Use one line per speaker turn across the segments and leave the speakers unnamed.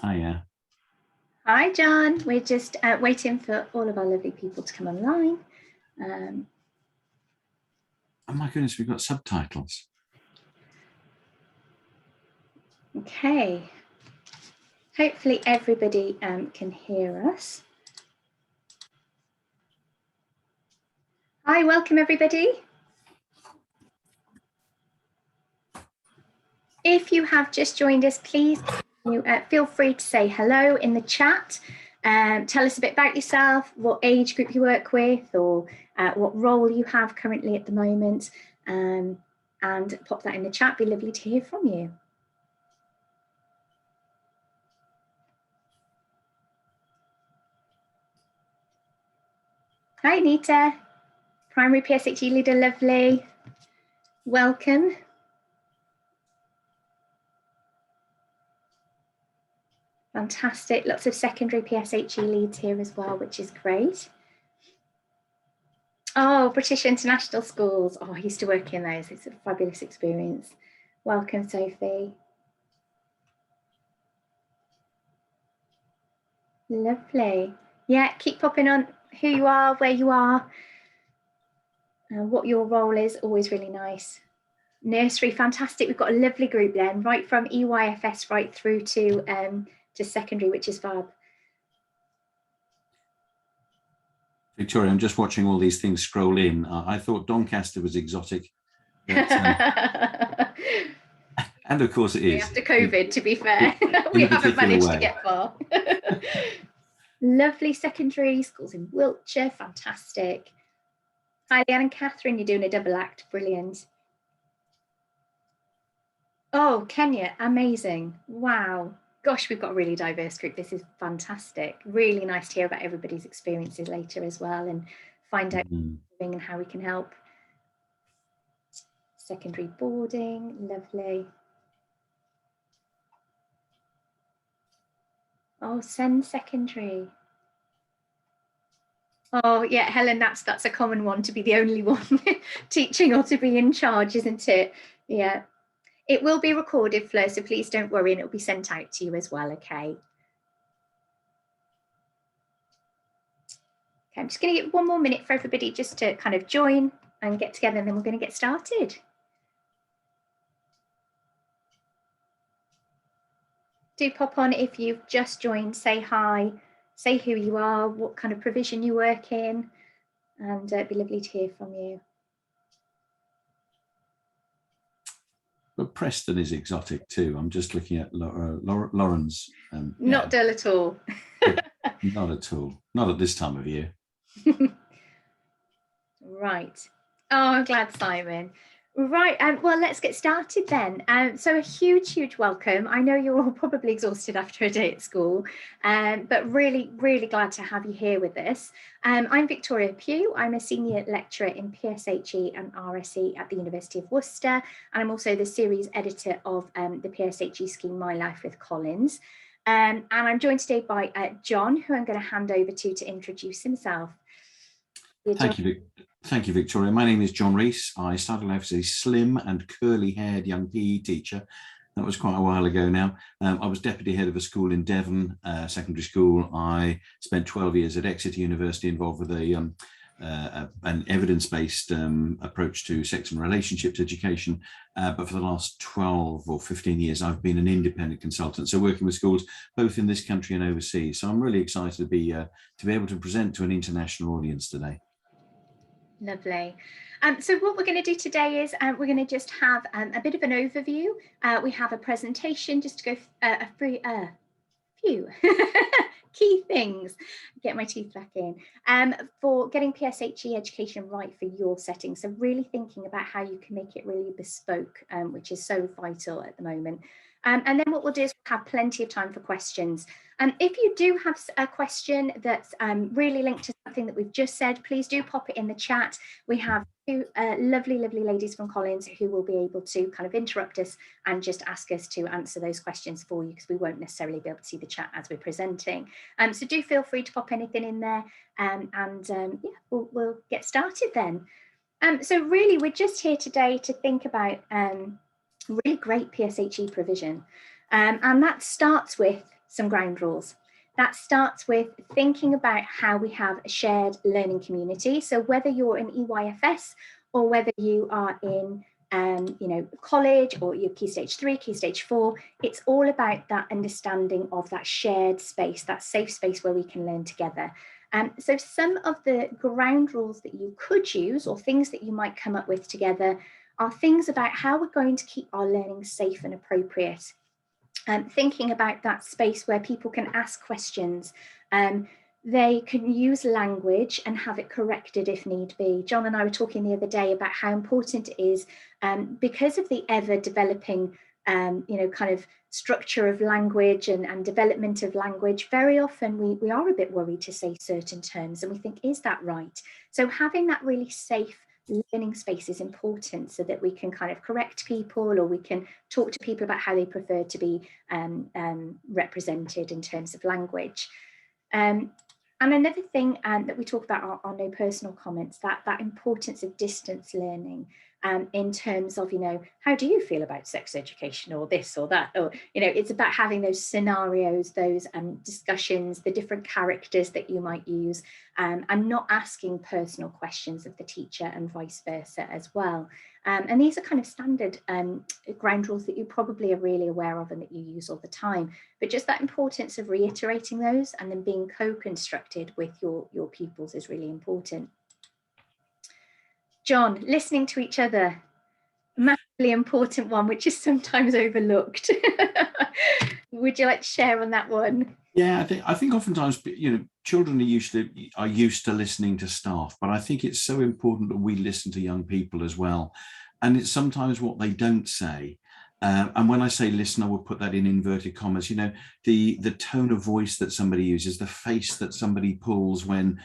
Hiya.
Hi, John. We're just waiting for all of our lovely people to come online.
Oh my goodness, we've got subtitles.
Okay. Hopefully everybody can hear us. Hi, welcome everybody. If you have just joined us, please feel free to say hello in the chat. Tell us a bit about yourself, what age group you work with, or what role you have currently at the moment, and pop that in the chat. Be lovely to hear from you. Hi, Nita. Primary PSHE leader, lovely. Welcome. Fantastic. Lots of secondary PSHE leads here as well, which is great. Oh, British International Schools. Oh, I used to work in those. It's a fabulous experience. Welcome, Sophie. Lovely. Yeah, keep popping on who you are, where you are, what your role is. Always really nice. Nursery, fantastic. We've got a lovely group then, right from EYFS right through to secondary, which is fab.
Victoria, I'm just watching all these things scroll in. I thought Doncaster was exotic. But, and of course it is.
After COVID, to be fair, we haven't managed to get far. Lovely secondary schools in Wiltshire, fantastic. Hi, Leanne and Catherine, you're doing a double act, brilliant. Oh, Kenya, amazing. Wow. Gosh, we've got a really diverse group. This is fantastic. Really nice to hear about everybody's experiences later as well and find out what we're doing and how we can help. Secondary boarding, lovely. Oh, Send Secondary. Oh yeah, Helen, that's a common one, to be the only one teaching or to be in charge, isn't it? Yeah. It will be recorded, Fleur, so please don't worry, and it'll be sent out to you as well, okay? Okay, I'm just going to give 1 more minute for everybody just to kind of join and get together, and then we're going to get started. Do pop on if you've just joined, say hi, say who you are, what kind of provision you work in, and it'd be lovely to hear from you.
But Preston is exotic too. I'm just looking at Lauren's.
Not dull at all.
Not at all. Not at this time of year.
Right. Oh, I'm glad, Simon. Right, well, let's get started then. So a huge welcome. I know you're all probably exhausted after a day at school, but really glad to have you here with us. I'm Victoria Pugh. I'm a senior lecturer in PSHE and RSE at the University of Worcester, and I'm also the series editor of the PSHE scheme My Life with Collins. And I'm joined today by John, who I'm going to hand over to introduce himself.
Thank you, Victoria. My name is John Rees. I started life as a slim and curly-haired young PE teacher. That was quite a while ago now. I was deputy head of a school in Devon, secondary school. I spent 12 years at Exeter University involved with an evidence-based approach to sex and relationships education. But for the last 12 or 15 years, I've been an independent consultant, so working with schools both in this country and overseas. So I'm really excited to be able to present to an international audience today.
Lovely. So what we're going to do today is we're going to just have a bit of an overview. We have a presentation just to go through a few key things, get my teeth back in, for getting PSHE education right for your setting. So really thinking about how you can make it really bespoke, which is so vital at the moment. And then what we'll do is we'll have plenty of time for questions. If you do have a question that's really linked to something that we've just said, please do pop it in the chat. We have two lovely ladies from Collins who will be able to kind of interrupt us and just ask us to answer those questions for you, because we won't necessarily be able to see the chat as we're presenting. So do feel free to pop anything in there, yeah, we'll get started then. So really, we're just here today to think about really great PSHE provision. And that starts with some ground rules. That starts with thinking about how we have a shared learning community. So whether you're in EYFS or whether you are in college or your Key Stage 3, Key Stage 4, it's all about that understanding of that shared space, that safe space where we can learn together. So some of the ground rules that you could use, or things that you might come up with together, are things about how we're going to keep our learning safe and appropriate. Thinking about that space where people can ask questions. They can use language and have it corrected if need be. John and I were talking the other day about how important it is, because of the ever developing kind of structure of language and development of language. Very often we are a bit worried to say certain terms and we think, is that right? So having that really safe learning space is important, so that we can kind of correct people, or we can talk to people about how they prefer to be represented in terms of language. And another thing that we talk about are no personal comments, that importance of distance learning, in terms of, how do you feel about sex education, or this or that, or, it's about having those scenarios, those discussions, the different characters that you might use, and not asking personal questions of the teacher, and vice versa as well. And these are kind of standard ground rules that you probably are really aware of and that you use all the time, but just that importance of reiterating those and then being co-constructed with your pupils is really important. John, listening to each other, massively important one, which is sometimes overlooked. Would you like to share on that one?
Yeah, I think oftentimes, children are used to listening to staff, but I think it's so important that we listen to young people as well. And it's sometimes what they don't say. And when I say listen, I would put that in inverted commas. The tone of voice that somebody uses, the face that somebody pulls when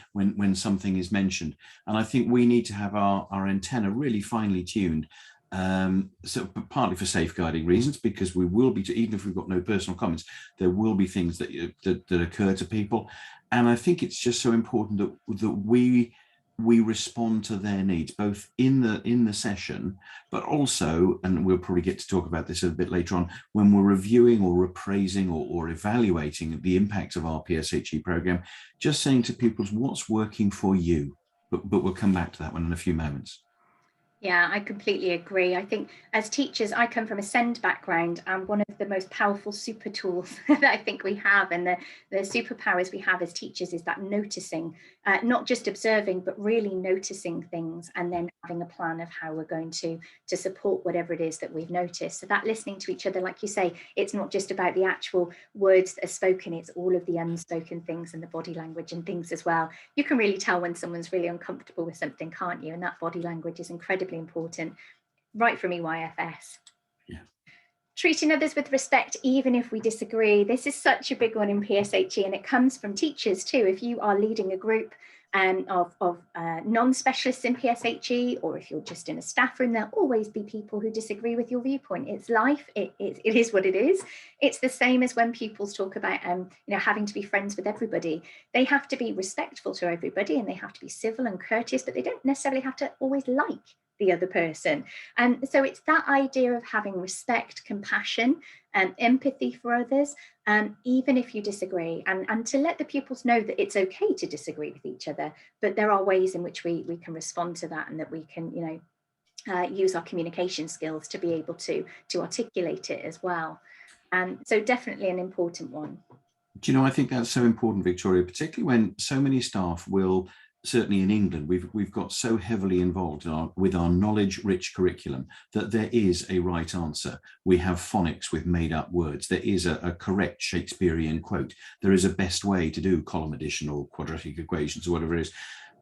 something is mentioned. And I think we need to have our antenna really finely tuned. So partly for safeguarding reasons, because we will be, even if we've got no personal comments, there will be things that occur to people. And I think it's just so important that we respond to their needs, both in the session, but also, and we'll probably get to talk about this a bit later on, when we're reviewing or appraising or evaluating the impact of our PSHE program, just saying to pupils, what's working for you? But we'll come back to that one in a few moments.
Yeah, I completely agree. I think as teachers, I come from a SEND background, and one of the most powerful super tools that I think we have, and the superpowers we have as teachers, is that noticing, not just observing, but really noticing things, and then having a plan of how we're going to support whatever it is that we've noticed. So that listening to each other, like you say, it's not just about the actual words that are spoken, it's all of the unspoken things and the body language and things as well. You can really tell when someone's really uncomfortable with something, can't you? And that body language is incredibly important, right from EYFS.
Yeah.
Treating others with respect, even if we disagree. This is such a big one in PSHE, and it comes from teachers too. If you are leading a group of non-specialists in PSHE, or if you're just in a staff room, there'll always be people who disagree with your viewpoint. It's life. It is what it is. It's the same as when pupils talk about having to be friends with everybody. They have to be respectful to everybody, and they have to be civil and courteous, but they don't necessarily have to always like the other person. And so it's that idea of having respect, compassion, and empathy for others, even if you disagree, and to let the pupils know that it's okay to disagree with each other, but there are ways in which we can respond to that, and that we can use our communication skills to be able to articulate it as well. So definitely an important one.
Do you know, I think that's so important, Victoria, particularly when so many staff will, certainly in England, we've got so heavily involved with our knowledge-rich curriculum that there is a right answer. We have phonics with made-up words. There is a correct Shakespearean quote. There is a best way to do column addition or quadratic equations or whatever it is.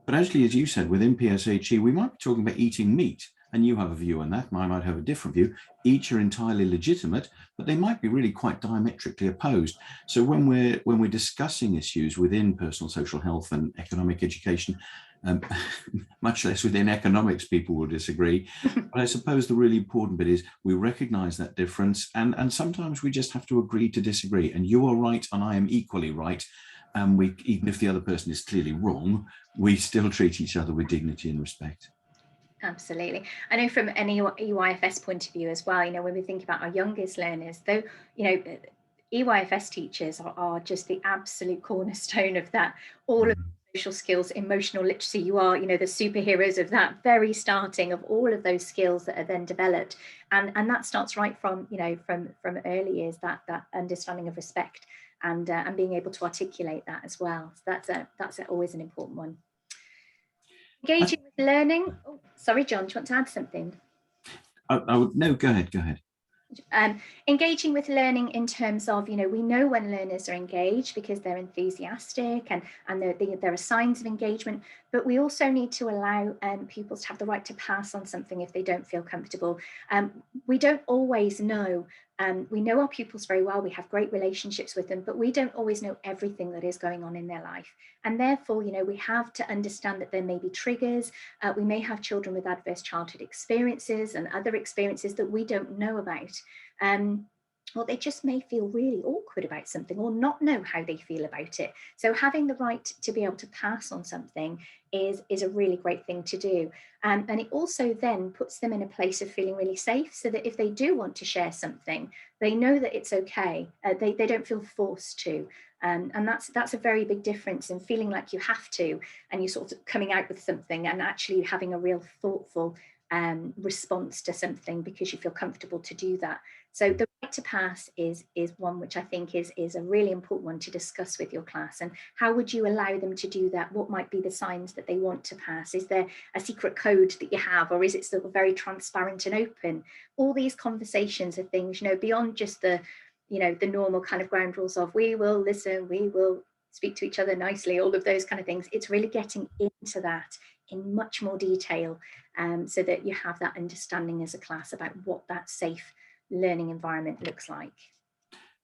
But actually, as you said, within PSHE, we might be talking about eating meat, and you have a view on that, and I might have a different view. Each are entirely legitimate, but they might be really quite diametrically opposed. So when we're discussing issues within personal social health and economic education, much less within economics, people will disagree. But I suppose the really important bit is we recognize that difference, and sometimes we just have to agree to disagree. And you are right, and I am equally right. And even if the other person is clearly wrong, we still treat each other with dignity and respect.
Absolutely. I know from an EYFS point of view as well, when we think about our youngest learners, though, EYFS teachers are just the absolute cornerstone of that. All of social skills, emotional literacy, you are, the superheroes of that very starting of all of those skills that are then developed. And that starts right from, from early years, that understanding of respect and being able to articulate that as well. So that's always an important one. Engaging with learning. Oh, sorry, John, do you want to add something?
No, go ahead.
Engaging with learning in terms of, we know when learners are engaged because they're enthusiastic and there are signs of engagement, but we also need to allow pupils to have the right to pass on something if they don't feel comfortable. We don't always know. We know our pupils very well, we have great relationships with them, but we don't always know everything that is going on in their life. And therefore, we have to understand that there may be triggers. We may have children with adverse childhood experiences and other experiences that we don't know about. Or they just may feel really awkward about something or not know how they feel about it. So having the right to be able to pass on something is a really great thing to do. And it also then puts them in a place of feeling really safe, so that if they do want to share something, they know that it's okay. They don't feel forced to. And that's a very big difference in feeling like you have to, and you're sort of coming out with something and actually having a real thoughtful response to something because you feel comfortable to do that. So the right to pass is one which I think is a really important one to discuss with your class. And how would you allow them to do that? What might be the signs that they want to pass? Is there a secret code that you have, or is it sort of very transparent and open? All these conversations are things, beyond just the normal kind of ground rules of we will listen, we will speak to each other nicely, all of those kind of things. It's really getting into that in much more detail, so that you have that understanding as a class about what that safe learning environment looks like.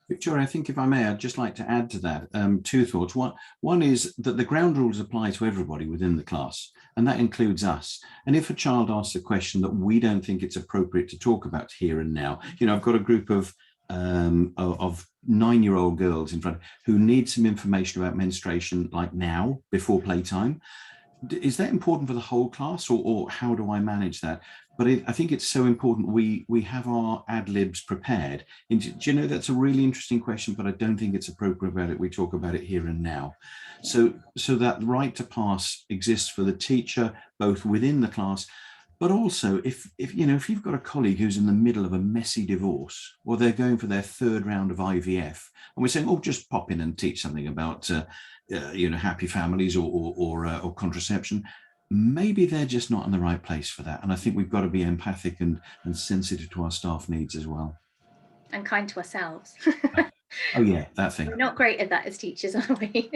Victoria, I think if I may, I'd just like to add to that two thoughts. One is that the ground rules apply to everybody within the class, and that includes us. And if a child asks a question that we don't think it's appropriate to talk about here and now, I've got a group of 9-year-old girls in front who need some information about menstruation like now, before playtime. Is that important for the whole class, or how do I manage that? But I think it's so important we have our ad libs prepared. And do you know, that's a really interesting question, but I don't think it's appropriate about it. We talk about it here and now. So that right to pass exists for the teacher, both within the class, but also if you've got a colleague who's in the middle of a messy divorce, or they're going for their 3rd round of IVF, and we're saying, oh, just pop in and teach something about happy families or contraception, maybe they're just not in the right place for that. And I think we've got to be empathic and sensitive to our staff needs as well.
And kind to ourselves.
Oh yeah, that thing.
We're not great at that as teachers, are we?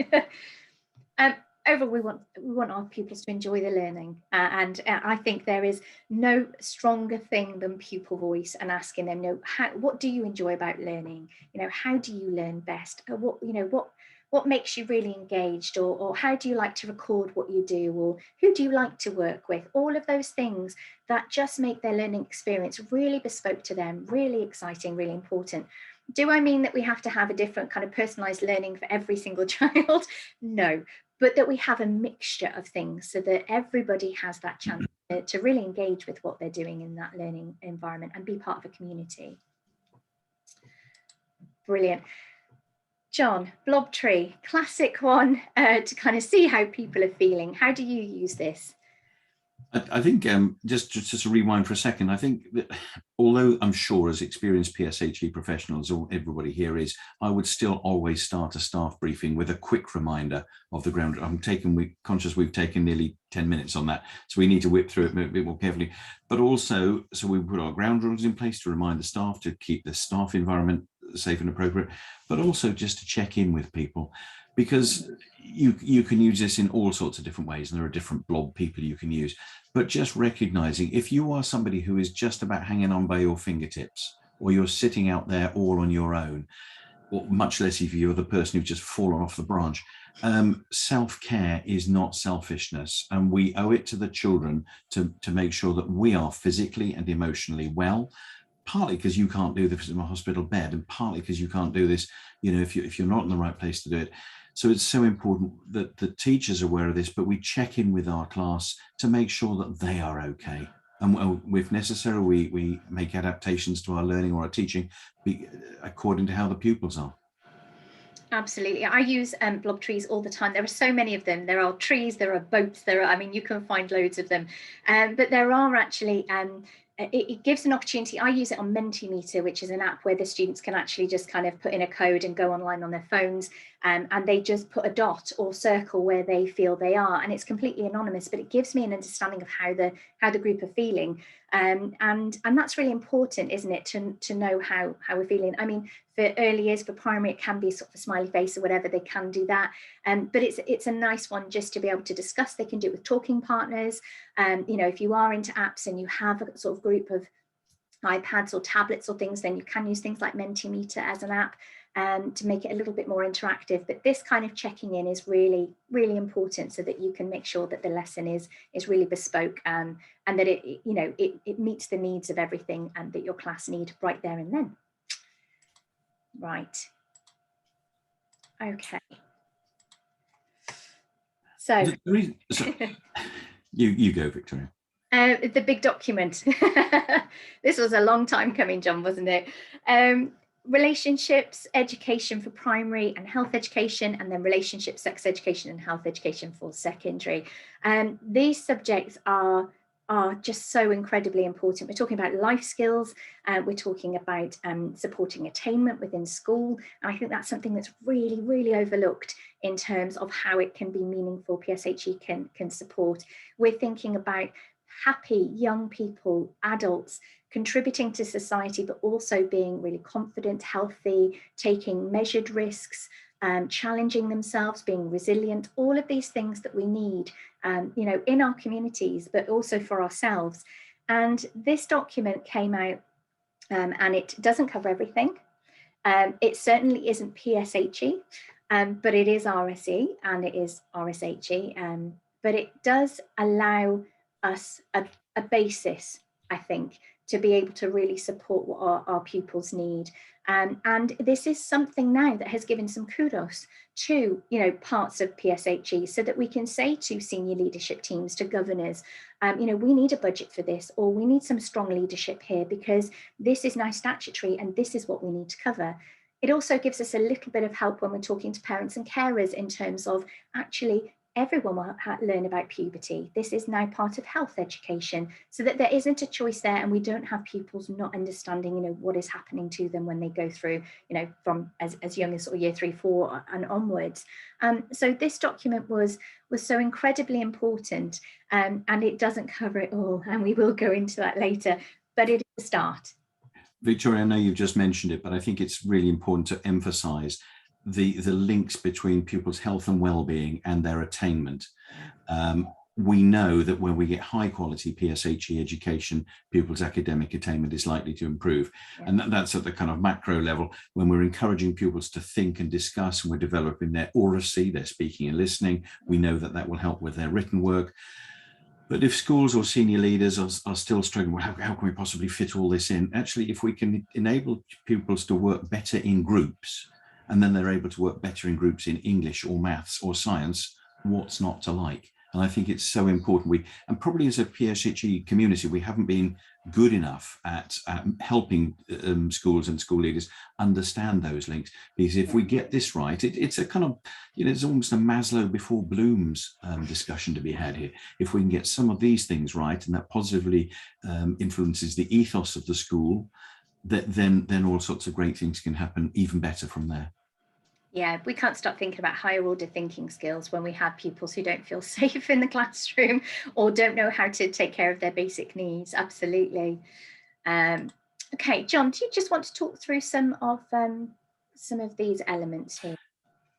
Overall, we want our pupils to enjoy the learning, and I think there is no stronger thing than pupil voice and asking them, what do you enjoy about learning? How do you learn best? What makes you really engaged, or how do you like to record what you do, or who do you like to work with? All of those things that just make their learning experience really bespoke to them, really exciting, really important. Do I mean that we have to have a different kind of personalized learning for every single child? No, but that we have a mixture of things so that everybody has that chance to really engage with what they're doing in that learning environment and be part of a community. Brilliant. John, Blob tree, classic one to kind of see how people are feeling. How do you use this?
I think just to rewind for a second, I think that although I'm sure as experienced PSHE professionals, or everybody here is, I would still always start a staff briefing with a quick reminder of the ground. We're conscious we've taken nearly 10 minutes on that, so we need to whip through it a bit more carefully. But also, so we put our ground rules in place to remind the staff to keep the staff environment safe and appropriate, but also just to check in with people, because you can use this in all sorts of different ways, and there are different Blob people you can use. But just recognizing, if you are somebody who is just about hanging on by your fingertips, or you're sitting out there all on your own, or much less if you're the person who's just fallen off the branch, self-care is not selfishness, and we owe it to the children to make sure that we are physically and emotionally well. Partly because you can't do this in a hospital bed, and partly because you can't do this, if you're not in the right place to do it. So it's so important that the teachers are aware of this, but we check in with our class to make sure that they are okay. And if necessary, we make adaptations to our learning or our teaching according to how the pupils are.
Absolutely. I use blob trees all the time. There are so many of them. There are trees, there are boats, I mean, you can find loads of them. But there are actually, it gives an opportunity. I use it on Mentimeter, which is an app where the students can actually just kind of put in a code and go online on their phones, and they just put a dot or circle where they feel they are. And it's completely anonymous, but it gives me an understanding of how the group are feeling. And that's really important, isn't it, to know how we're feeling. I mean, for early years, for primary, it can be sort of a smiley face or whatever, they can do that. But it's a nice one just to be able to discuss. They can do it with talking partners. You know, if you are into apps and you have a sort of group of iPads or tablets or things, then you can use things like Mentimeter as an app to make it a little bit more interactive. But this kind of checking in is really, really important so that you can make sure that the lesson is really bespoke, and that it meets the needs of everything and that your class need right there and then. Right. Okay. So
you go, Victoria.
The big document. This was a long time coming, John, wasn't it? Relationships, education for primary and health education, and then relationship, sex education and health education for secondary. These subjects are just so incredibly important. We're talking about life skills, we're talking about supporting attainment within school, and I think that's something that's really, really overlooked in terms of how it can be meaningful. PSHE can support. We're thinking about happy young people, adults, contributing to society, but also being really confident, healthy, taking measured risks, challenging themselves, being resilient, all of these things that we need, you know, in our communities, but also for ourselves. And this document came out, and it doesn't cover everything. It certainly isn't PSHE, but it is RSE and it is RSHE. But it does allow us a basis, I think, to be able to really support what our pupils need. And this is something now that has given some kudos to, you know, parts of PSHE, so that we can say to senior leadership teams, to governors, you know, we need a budget for this, or we need some strong leadership here because this is now statutory and this is what we need to cover. It also gives us a little bit of help when we're talking to parents and carers in terms of actually everyone will learn about puberty. This is now part of health education, so that there isn't a choice there and we don't have pupils not understanding, you know, what is happening to them when they go through, you know, from as young as sort of year 3, 4 and onwards. So this document was so incredibly important, and it doesn't cover it all, and we will go into that later, but it is a start.
Victoria, I know you've just mentioned it, but I think it's really important to emphasize the links between pupils' health and well-being and their attainment. We know that when we get high quality PSHE education, pupils' academic attainment is likely to improve. Yeah. And that's at the kind of macro level, when we're encouraging pupils to think and discuss, and we're developing their oracy, their speaking and listening. We know that that will help with their written work. But if schools or senior leaders are still struggling, well, how can we possibly fit all this in? Actually, if we can enable pupils to work better in groups, and then they're able to work better in groups in English or maths or science, what's not to like? And I think it's so important. And probably as a PSHE community, we haven't been good enough at helping schools and school leaders understand those links. Because if we get this right, it's a kind of, you know, it's almost a Maslow before Bloom's discussion to be had here. If we can get some of these things right, and that positively influences the ethos of the school, then all sorts of great things can happen even better from there.
Yeah, we can't stop thinking about higher order thinking skills when we have pupils who don't feel safe in the classroom or don't know how to take care of their basic needs. Absolutely. Okay, John, do you just want to talk through some of these elements here?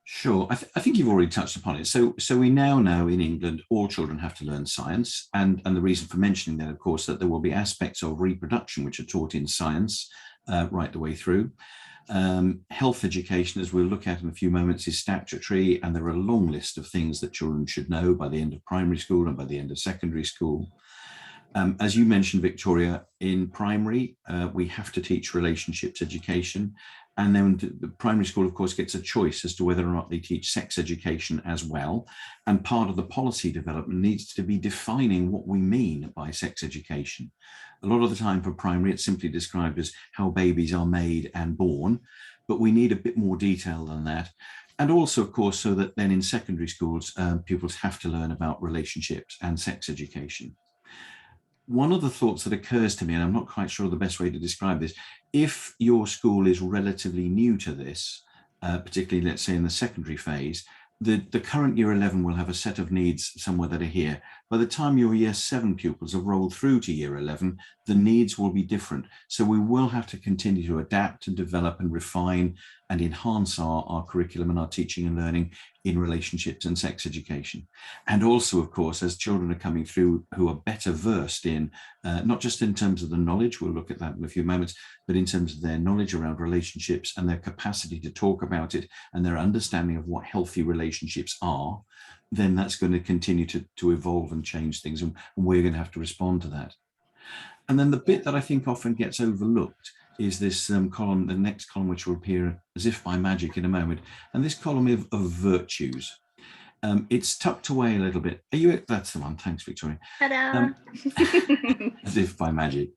Sure, I think you've already touched upon it. So we now know in England all children have to learn science, and the reason for mentioning that, of course, that there will be aspects of reproduction which are taught in science right the way through. Health education, as we'll look at in a few moments, is statutory, and there are a long list of things that children should know by the end of primary school and by the end of secondary school. As you mentioned, Victoria, in primary, we have to teach relationships education. And then the primary school, of course, gets a choice as to whether or not they teach sex education as well. And part of the policy development needs to be defining what we mean by sex education. A lot of the time for primary, it's simply described as how babies are made and born. but we need a bit more detail than that. And also, of course, so that then in secondary schools, pupils have to learn about relationships and sex education. One of the thoughts that occurs to me, and I'm not quite sure the best way to describe this, if your school is relatively new to this, particularly, let's say, in the secondary phase, the current year 11 will have a set of needs somewhere that are here. By the time your year 7 pupils have rolled through to year 11, the needs will be different. So we will have to continue to adapt and develop and refine and enhance our curriculum and our teaching and learning in relationships and sex education. And also, of course, as children are coming through who are better versed in, not just in terms of the knowledge, we'll look at that in a few moments, but in terms of their knowledge around relationships and their capacity to talk about it and their understanding of what healthy relationships are, then that's going to continue to evolve and change things, and we're going to have to respond to that. And then the bit that I think often gets overlooked is this column, the next column, which will appear as if by magic in a moment, and this column of virtues. It's tucked away a little bit. Are you? That's the one. Thanks, Victoria.
Ta-da!
As if by magic.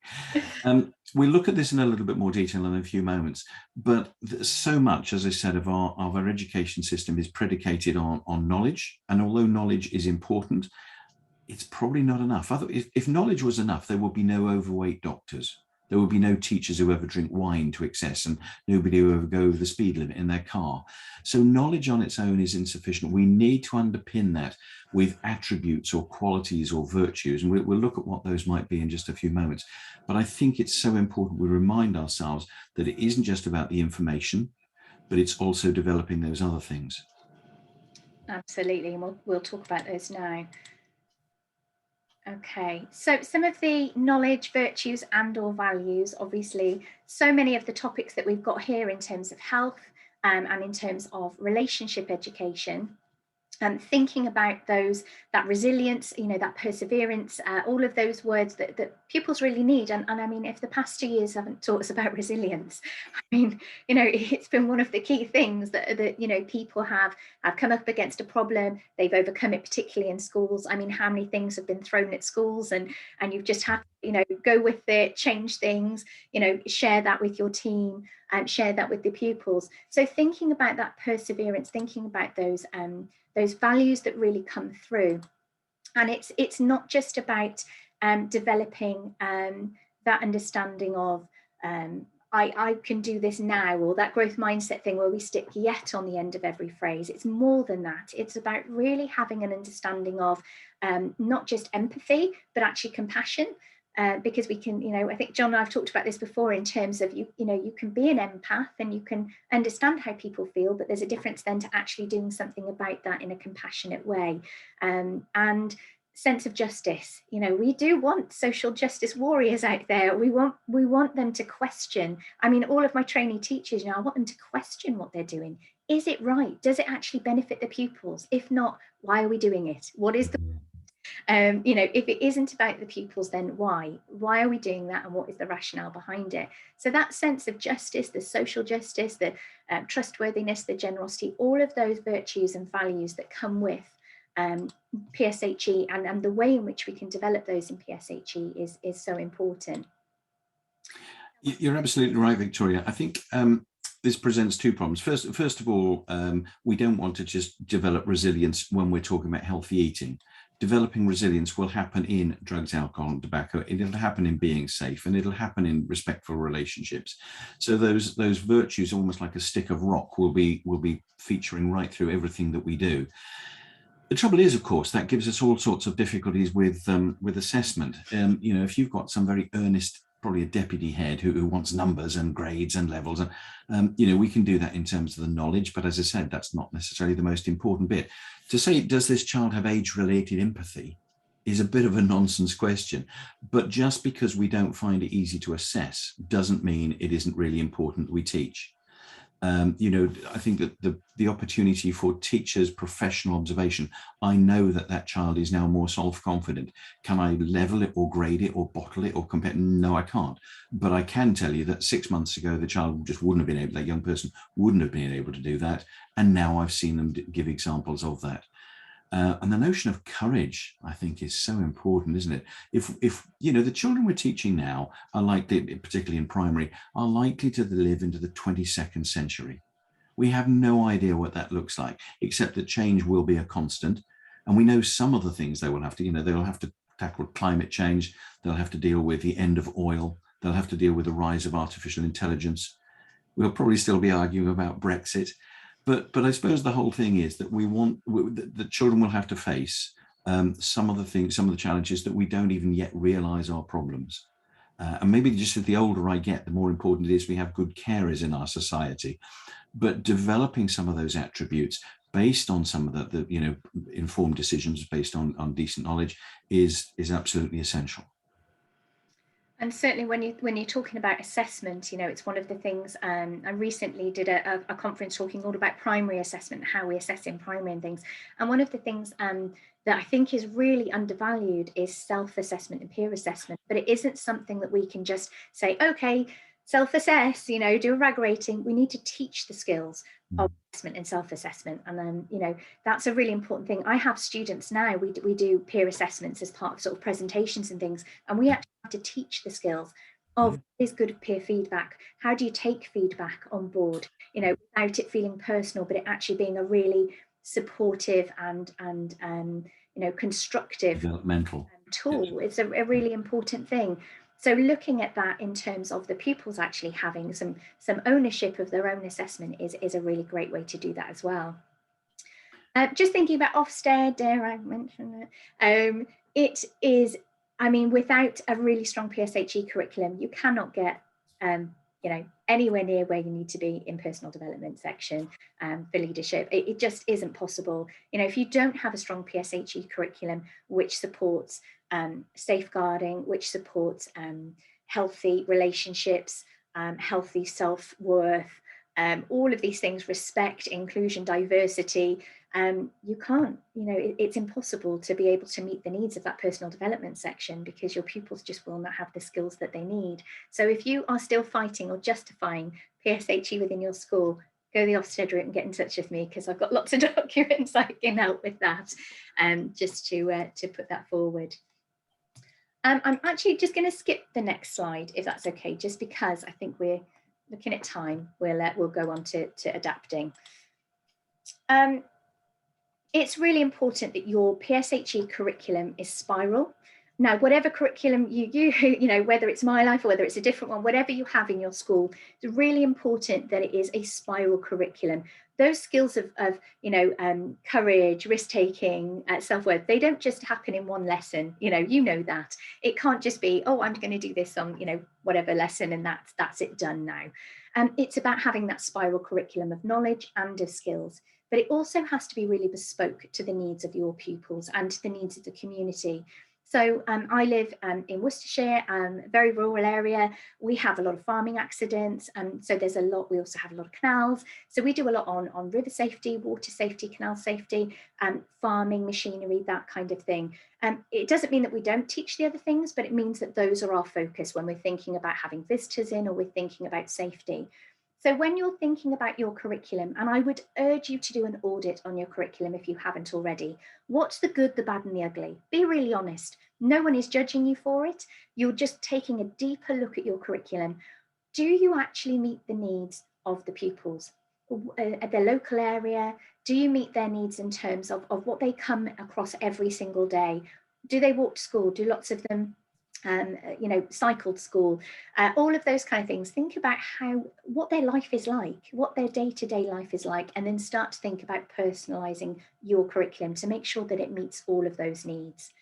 We'll look at this in a little bit more detail in a few moments, but so much, as I said, of our education system is predicated on knowledge. And although knowledge is important, it's probably not enough. If knowledge was enough, there would be no overweight doctors. There would be no teachers who ever drink wine to excess, and nobody who ever go over the speed limit in their car. So knowledge on its own is insufficient. We need to underpin that with attributes or qualities or virtues. And we'll look at what those might be in just a few moments. But I think it's so important we remind ourselves that it isn't just about the information, but it's also developing those other things.
Absolutely. And we'll talk about those now. Okay, so some of the knowledge, virtues and or values, obviously, so many of the topics that we've got here in terms of health and in terms of relationship education, thinking about those, that resilience, that perseverance, all of those words that pupils really need. And I mean, if the past 2 years haven't taught us about resilience, I mean, it's been one of the key things that people have come up against a problem, they've overcome it, particularly in schools. I mean, how many things have been thrown at schools and you've just had to, go with it, change things, share that with your team and share that with the pupils. So thinking about that perseverance, thinking about those values that really come through. And it's not just about developing that understanding of I can do this now, or that growth mindset thing where we stick yet on the end of every phrase. It's more than that. It's about really having an understanding of not just empathy, but actually compassion. Because we can, I think John and I've talked about this before in terms of, you can be an empath and you can understand how people feel, but there's a difference then to actually doing something about that in a compassionate way. And sense of justice, we do want social justice warriors out there. We want them to question. I mean, all of my trainee teachers, I want them to question what they're doing. Is it right? Does it actually benefit the pupils? If not, why are we doing it? What is the if it isn't about the pupils, then why are we doing that, and what is the rationale behind it? So that sense of justice, the social justice, the trustworthiness, the generosity, all of those virtues and values that come with PSHE and the way in which we can develop those in PSHE is so important.
You're absolutely right, Victoria. I think this presents two problems. First of all, we don't want to just develop resilience when we're talking about healthy eating. Developing resilience will happen in drugs, alcohol, and tobacco. It'll happen in being safe, and it'll happen in respectful relationships. So those virtues, almost like a stick of rock, will be featuring right through everything that we do. The trouble is, of course, that gives us all sorts of difficulties with assessment. If you've got some very earnest, probably a deputy head who wants numbers and grades and levels, and we can do that in terms of the knowledge, but as I said, that's not necessarily the most important bit. To say, does this child have age-related empathy, is a bit of a nonsense question, but just because we don't find it easy to assess doesn't mean it isn't really important that we teach. I think that the opportunity for teachers' professional observation, I know that child is now more self-confident. Can I level it or grade it or bottle it or compare? No, I can't. But I can tell you that 6 months ago, the child just wouldn't have been able, that young person wouldn't have been able to do that. And now I've seen them give examples of that. And the notion of courage, I think, is so important, isn't it? If you know, the children we're teaching now are likely, particularly in primary, are likely to live into the 22nd century. We have no idea what that looks like, except that change will be a constant. And we know some of the things they will have to, you know, they'll have to tackle climate change. They'll have to deal with the end of oil. They'll have to deal with the rise of artificial intelligence. We'll probably still be arguing about Brexit. But I suppose the whole thing is that the children will have to face some of the challenges that we don't even yet realize are problems. And maybe just as the older I get, the more important it is we have good carers in our society. But developing some of those attributes based on some of the you know, informed decisions based on decent knowledge is absolutely essential.
And certainly when you're talking about assessment, you know, it's one of the things, I recently did a conference talking all about primary assessment, how we assess in primary and things. And one of the things that I think is really undervalued is self-assessment and peer assessment, but it isn't something that we can just say, okay, self-assess, you know, do a RAG rating. We need to teach the skills of assessment and self-assessment. And then, you know, that's a really important thing. I have students now, we do peer assessments as part of sort of presentations and things, and we actually have to teach the skills of is good peer feedback. How do you take feedback on board, you know, without it feeling personal, but it actually being a really supportive and you know, constructive
developmental
tool. It's a really important thing. So looking at that in terms of the pupils actually having some ownership of their own assessment is a really great way to do that as well. Just thinking about Ofsted, dare I mention it? It is, I mean, without a really strong PSHE curriculum, you cannot get, you know, anywhere near where you need to be in personal development section for leadership. It just isn't possible. You know, if you don't have a strong PSHE curriculum which supports safeguarding, which supports healthy relationships, healthy self-worth, all of these things, respect, inclusion, diversity, you can't, you know, it's impossible to be able to meet the needs of that personal development section because your pupils just will not have the skills that they need. So if you are still fighting or justifying PSHE within your school, go the Ofsted route and get in touch with me, because I've got lots of documents I can help with that, just to put that forward. I'm actually just going to skip the next slide, if that's okay, just because I think we're looking at time. We'll go on to adapting. It's really important that your PSHE curriculum is spiral. Now, whatever curriculum you know, whether it's My Life or whether it's a different one, whatever you have in your school, it's really important that it is a spiral curriculum. Those skills of you know, courage, risk-taking, self-worth, they don't just happen in one lesson. You know that. It can't just be, oh, I'm going to do this on, you know, whatever lesson and that's it done now. It's about having that spiral curriculum of knowledge and of skills. But it also has to be really bespoke to the needs of your pupils and to the needs of the community. So I live in Worcestershire, very rural area. We have a lot of farming accidents, so there's a lot. We also have a lot of canals. So we do a lot on river safety, water safety, canal safety, farming machinery, that kind of thing. It doesn't mean that we don't teach the other things, but it means that those are our focus when we're thinking about having visitors in or we're thinking about safety. So when you're thinking about your curriculum, and I would urge you to do an audit on your curriculum if you haven't already, what's the good, the bad and the ugly? Be really honest. No one is judging you for it. You're just taking a deeper look at your curriculum. Do you actually meet the needs of the pupils at their local area? Do you meet their needs in terms of what they come across every single day? Do they walk to school? Do lots of them you know, cycle to school, all of those kind of things? Think about what their life is like, what their day-to-day life is like, and then start to think about personalizing your curriculum to make sure that it meets all of those needs.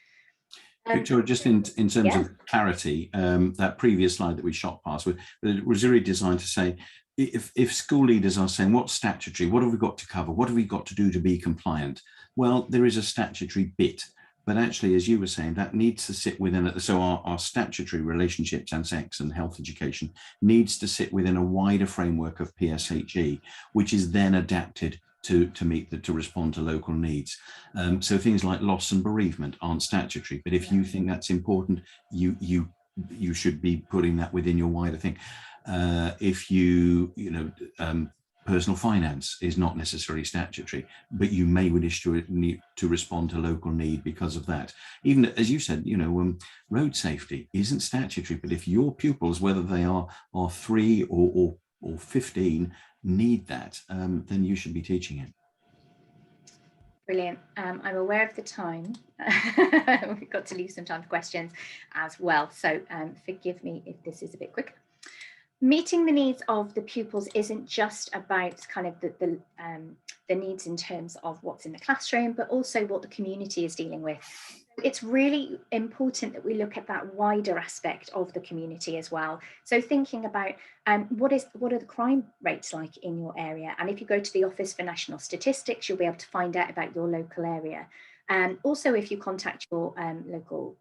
Victoria, just in terms of clarity, that previous slide that we shot past, it was really designed to say, if school leaders are saying, what's statutory, what have we got to cover, what have we got to do to be compliant? Well, there is a statutory bit. But actually, as you were saying, that needs to sit within it. So our statutory relationships and sex and health education needs to sit within a wider framework of PSHE, which is then adapted to respond to local needs. So things like loss and bereavement aren't statutory, but if you think that's important, you should be putting that within your wider thing. If you know, personal finance is not necessarily statutory, but you may wish to respond to local need because of that. Even as you said, road safety isn't statutory, but if your pupils, whether they are 3 or 15, need that, then you should be teaching it.
Brilliant. I'm aware of the time. We've got to leave some time for questions as well. So forgive me if this is a bit quicker. Meeting the needs of the pupils isn't just about kind of the needs in terms of what's in the classroom, but also what the community is dealing with. It's really important that we look at that wider aspect of the community as well. So thinking about what are the crime rates like in your area? And if you go to the Office for National Statistics, you'll be able to find out about your local area. Also, if you contact your local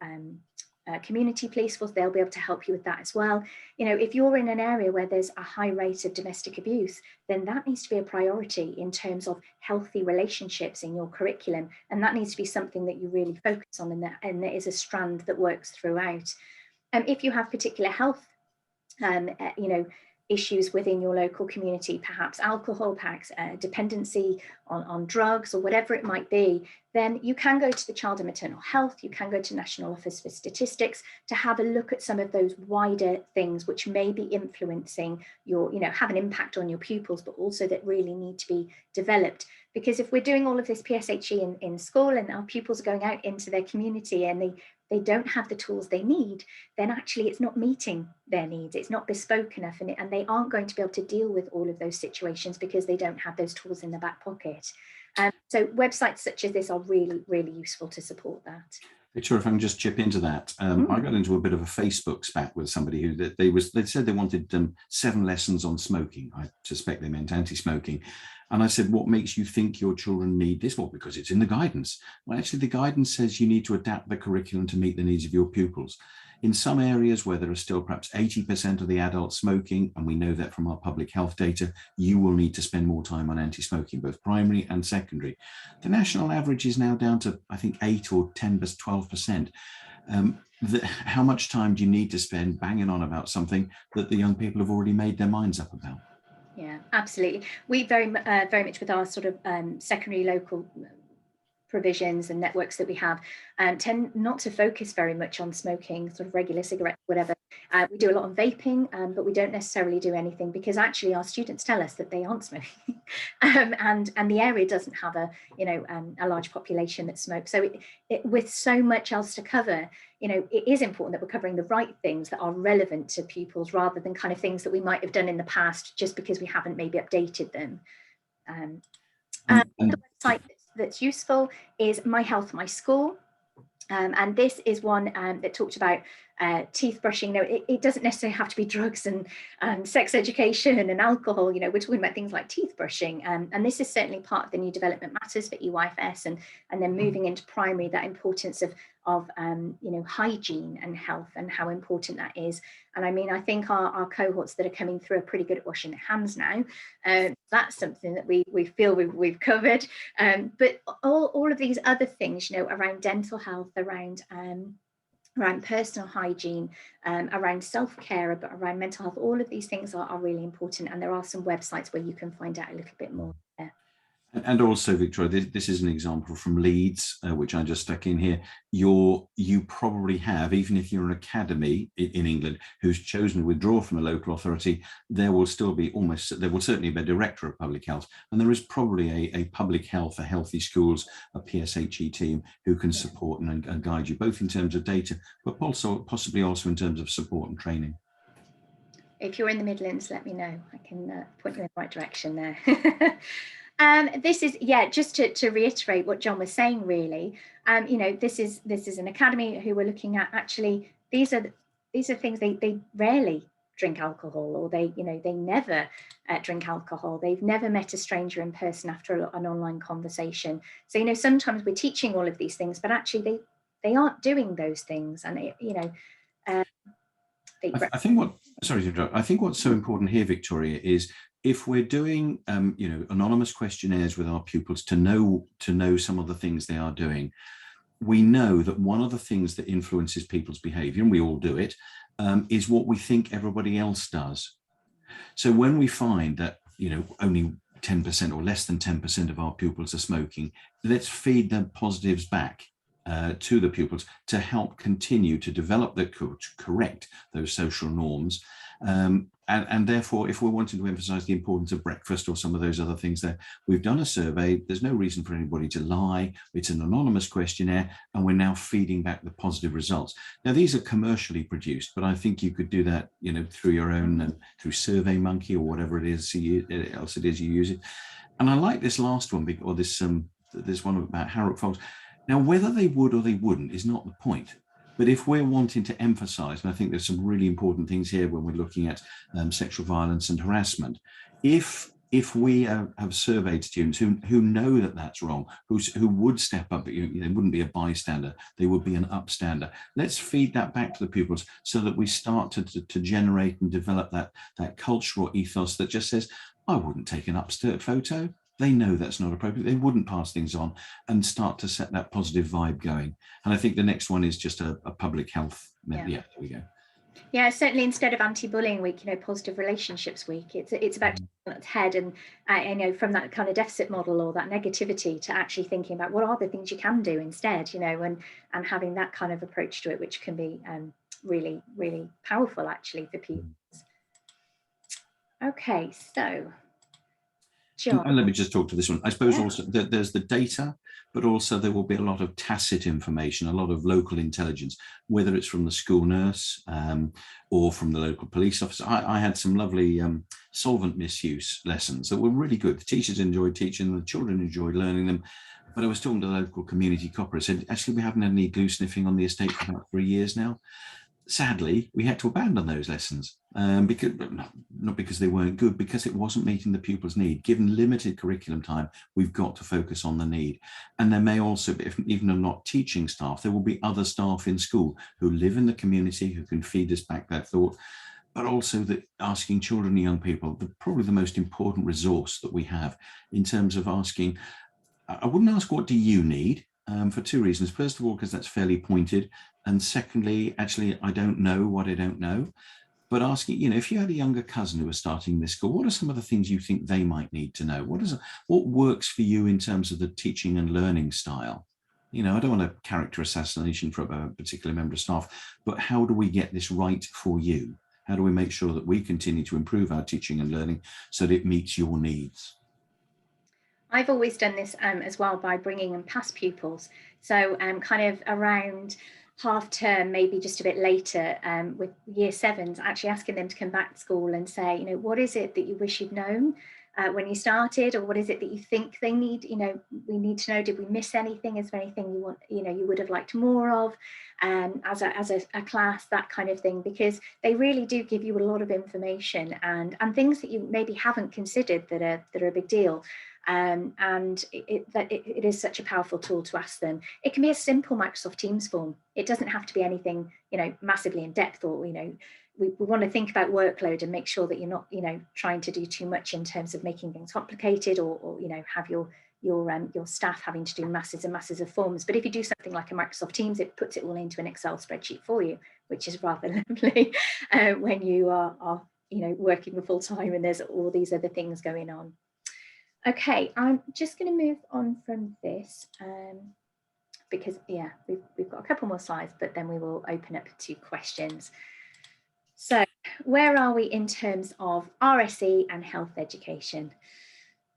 community police force, they'll be able to help you with that as well. If you're in an area where there's a high rate of domestic abuse, then that needs to be a priority in terms of healthy relationships in your curriculum, and that needs to be something that you really focus on, and there is a strand that works throughout. If you have particular health issues within your local community, perhaps alcohol, perhaps dependency on drugs or whatever it might be, then you can go to the Child and Maternal Health, you can go to National Office for Statistics to have a look at some of those wider things which may be influencing your, have an impact on your pupils, but also that really need to be developed. Because if we're doing all of this PSHE in school and our pupils are going out into their community and they don't have the tools they need, then actually it's not meeting their needs. It's not bespoke enough, and they aren't going to be able to deal with all of those situations because they don't have those tools in the back pocket. So websites such as this are really, really useful to support that.
Victoria, if I can just chip into that, I got into a bit of a Facebook spat with somebody who they said they wanted 7 lessons on smoking. I suspect they meant anti-smoking. And I said, what makes you think your children need this? Well, because it's in the guidance. Well, actually, the guidance says you need to adapt the curriculum to meet the needs of your pupils. In some areas where there are still perhaps 80% of the adults smoking, and we know that from our public health data, you will need to spend more time on anti-smoking, both primary and secondary. The national average is now down to, I think, 8 or 10, 12%. How much time do you need to spend banging on about something that the young people have already made their minds up about?
Yeah, absolutely. We very much with our sort of secondary local provisions and networks that we have tend not to focus very much on smoking, sort of regular cigarettes, whatever. We do a lot on vaping, but we don't necessarily do anything because actually our students tell us that they aren't smoking, and the area doesn't have a large population that smokes. So with so much else to cover, it is important that we're covering the right things that are relevant to pupils rather than kind of things that we might have done in the past just because we haven't maybe updated them. The website that's useful is My Health, My School. And this is one that talked about teeth brushing. It doesn't necessarily have to be drugs and sex education and alcohol. We're talking about things like teeth brushing. And this is certainly part of the new development matters for EYFS, and then moving into primary, that importance of hygiene and health and how important that is. And I mean, I think our cohorts that are coming through are pretty good at washing their hands now. That's something that we feel we've covered. But all of these other things, around dental health, around personal hygiene, around self-care, but around mental health, all of these things are really important. And there are some websites where you can find out a little bit more there.
And also, Victoria, this is an example from Leeds, which I just stuck in here. You probably have, even if you're an academy in England who's chosen to withdraw from a local authority, there will certainly be a director of public health, and there is probably a public health for healthy schools, a PSHE team who can support and guide you, both in terms of data, but also possibly also in terms of support and training.
If you're in the Midlands, let me know. I can point you in the right direction there. This is, just to reiterate what John was saying, really, this is an academy who we're looking at. Actually, these are things they rarely drink alcohol, or they never drink alcohol. They've never met a stranger in person after an online conversation. So, sometimes we're teaching all of these things, but actually they aren't doing those things. And, I
think what's so important here, Victoria, is if we're doing anonymous questionnaires with our pupils to know some of the things they are doing, we know that one of the things that influences people's behavior, and we all do it, is what we think everybody else does. So when we find that only 10% or less than 10% of our pupils are smoking. Let's feed the positives back to the pupils to help continue to develop correct those social norms. And therefore, if we're wanting to emphasize the importance of breakfast or some of those other things there, we've done a survey. There's no reason for anybody to lie. It's an anonymous questionnaire, and we're now feeding back the positive results. Now, these are commercially produced, but I think you could do that, through your own, through SurveyMonkey or whatever it is else it is you use it. And I like this last one, or this one about Harrop Fox. Now, whether they would or they wouldn't is not the point. But if we're wanting to emphasize, and I think there's some really important things here when we're looking at sexual violence and harassment, if we have surveyed students who know that that's wrong, who would step up, they wouldn't be a bystander, they would be an upstander. Let's feed that back to the pupils so that we start to generate and develop that cultural ethos that just says, I wouldn't take an upstart photo. They know that's not appropriate. They wouldn't pass things on, and start to set that positive vibe going. And I think the next one is just a public health. Yeah, there we go.
Yeah, certainly instead of anti-bullying week, positive relationships week, it's about turning on its head and from that kind of deficit model or that negativity to actually thinking about what are the things you can do instead, and having that kind of approach to it, which can be really, really powerful actually for people. Okay, so John.
And let me just talk to this one. I suppose also that there's the data, but also there will be a lot of tacit information, a lot of local intelligence, whether it's from the school nurse or from the local police officer. I had some lovely solvent misuse lessons that were really good. The teachers enjoyed teaching them, the children enjoyed learning them. But I was talking to the local community copper. I said, actually, we haven't had any glue sniffing on the estate for about 3 years now. Sadly, we had to abandon those lessons because not because they weren't good, because it wasn't meeting the pupils' need. Given limited curriculum time, we've got to focus on the need. And there may also be, even though not teaching staff, there will be other staff in school who live in the community who can feed us back that thought. But also that asking children and young people, probably the most important resource that we have in terms of asking, I wouldn't ask, what do you need? For two reasons. First of all, because that's fairly pointed. And secondly, actually, I don't know what I don't know. But asking, if you had a younger cousin who was starting this school, what are some of the things you think they might need to know? What works for you in terms of the teaching and learning style? I don't want a character assassination from a particular member of staff, but how do we get this right for you? How do we make sure that we continue to improve our teaching and learning so that it meets your needs?
I've always done this as well by bringing in past pupils. So kind of around half term, maybe just a bit later, with year sevens, actually asking them to come back to school and say, what is it that you wish you'd known when you started, or what is it that you think they need? We need to know, did we miss anything? Is there anything you want, you would have liked more of as a class, that kind of thing, because they really do give you a lot of information and things that you maybe haven't considered that are a big deal. And it is such a powerful tool to ask them. It can be a simple Microsoft Teams form. It doesn't have to be anything, massively in depth, or, we want to think about workload and make sure that you're not, trying to do too much in terms of making things complicated or have your staff having to do masses and masses of forms. But if you do something like a Microsoft Teams, it puts it all into an Excel spreadsheet for you, which is rather lovely when you are working full time and there's all these other things going on. Okay, I'm just going to move on from this because, we've got a couple more slides, but then we will open up to questions. So where are we in terms of RSE and health education?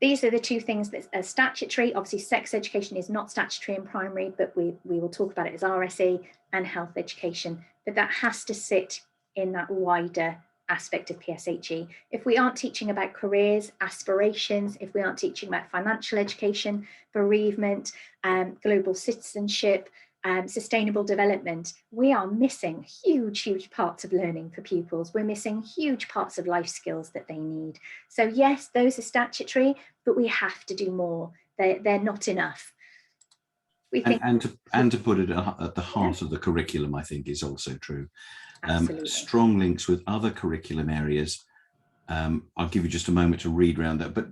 These are the two things that are statutory. Obviously, sex education is not statutory in primary, but we will talk about it as RSE and health education. But that has to sit in that wider aspect of PSHE. If we aren't teaching about careers, aspirations, if we aren't teaching about financial education, bereavement, global citizenship, sustainable development, we are missing huge parts of learning for pupils. We're missing huge parts of life skills that they need. So yes, those are statutory, but we have to do more. They're not enough. We think
and to put it at the heart of the curriculum, I think, is also true.
Strong
links with other curriculum areas. I'll give you just a moment to read around that, but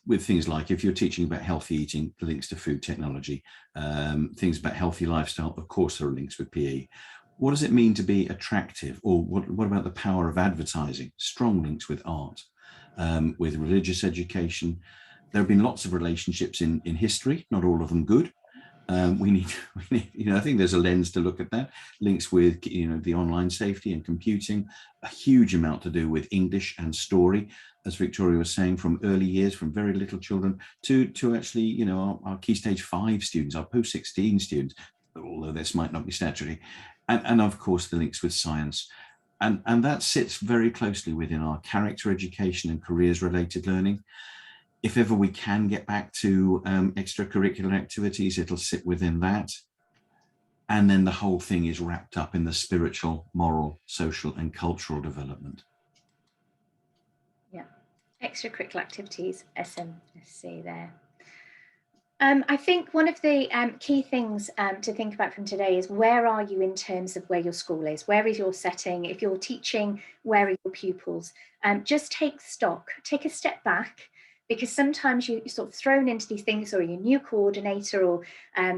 with things like, if you're teaching about healthy eating, links to food technology, things about healthy lifestyle, of course there are links with PE. What does it mean to be attractive? Or what about the power of advertising? Strong links with art. with religious education. There have been lots of relationships in history, not all of them good. We need, I think there's a lens to look at that. Links with, the online safety and computing, a huge amount to do with English and story, as Victoria was saying, from early years, from very little children to actually, our Key Stage 5 students, our post-16 students, although this might not be statutory, and of course the links with science. And that sits very closely within our character education and careers related learning. If ever we can get back to extracurricular activities, it'll sit within that. And then the whole thing is wrapped up in the spiritual, moral, social and cultural development.
Yeah, extracurricular activities, SMSC there. I think one of the key things to think about from today is, where are you in terms of where your school is? Where is your setting? If you're teaching, where are your pupils? Just take stock, take a step back, because sometimes you're sort of thrown into these things, or you're a new coordinator, or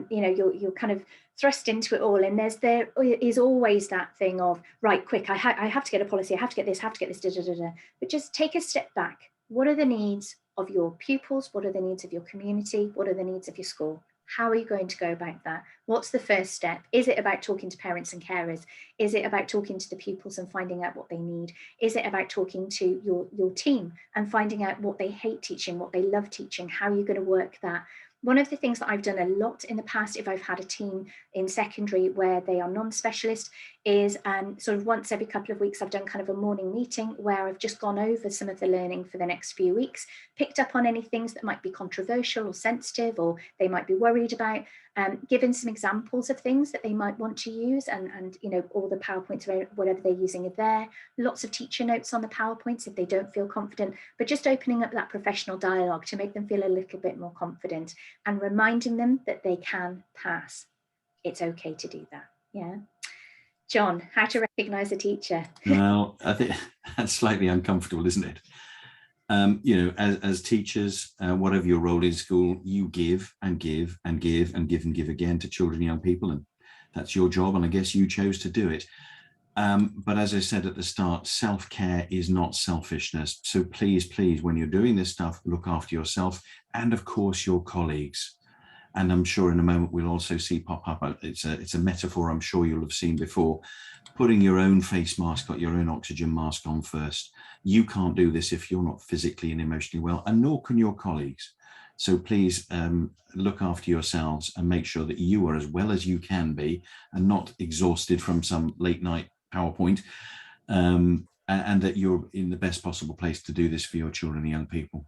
you're kind of thrust into it all, and there is always that thing of, right, quick, I have to get a policy, I have to get this, but just take a step back. What are the needs of your pupils? What are the needs of your community? What are the needs of your school? How are you going to go about that? What's the first step? Is it about talking to parents and carers? Is it about talking to the pupils and finding out what they need? Is it about talking to your team and finding out what they hate teaching, what they love teaching? How are you going to work that? One of the things that I've done a lot in the past, if I've had a team in secondary where they are non-specialist, is sort of once every couple of weeks, I've done kind of a morning meeting where I've just gone over some of the learning for the next few weeks, picked up on any things that might be controversial or sensitive, or they might be worried about, given some examples of things that they might want to use, and all the PowerPoints or whatever they're using are there. Lots of teacher notes on the PowerPoints if they don't feel confident, but just opening up that professional dialogue to make them feel a little bit more confident and reminding them that they can pass. It's okay to do that. Yeah. John, how to recognise a teacher?
Well, I think that's slightly uncomfortable, isn't it? As teachers, whatever your role in school, you give and give and give and give and give again to children and young people, and that's your job, and I guess you chose to do it. But as I said at the start, self-care is not selfishness. So please, when you're doing this stuff, look after yourself and, of course, your colleagues. And I'm sure in a moment we'll also see pop up, it's a metaphor I'm sure you'll have seen before, putting your own face mask, got your own oxygen mask on first. You can't do this if you're not physically and emotionally well, and nor can your colleagues. So please look after yourselves and make sure that you are as well as you can be and not exhausted from some late night PowerPoint, and that you're in the best possible place to do this for your children and young people.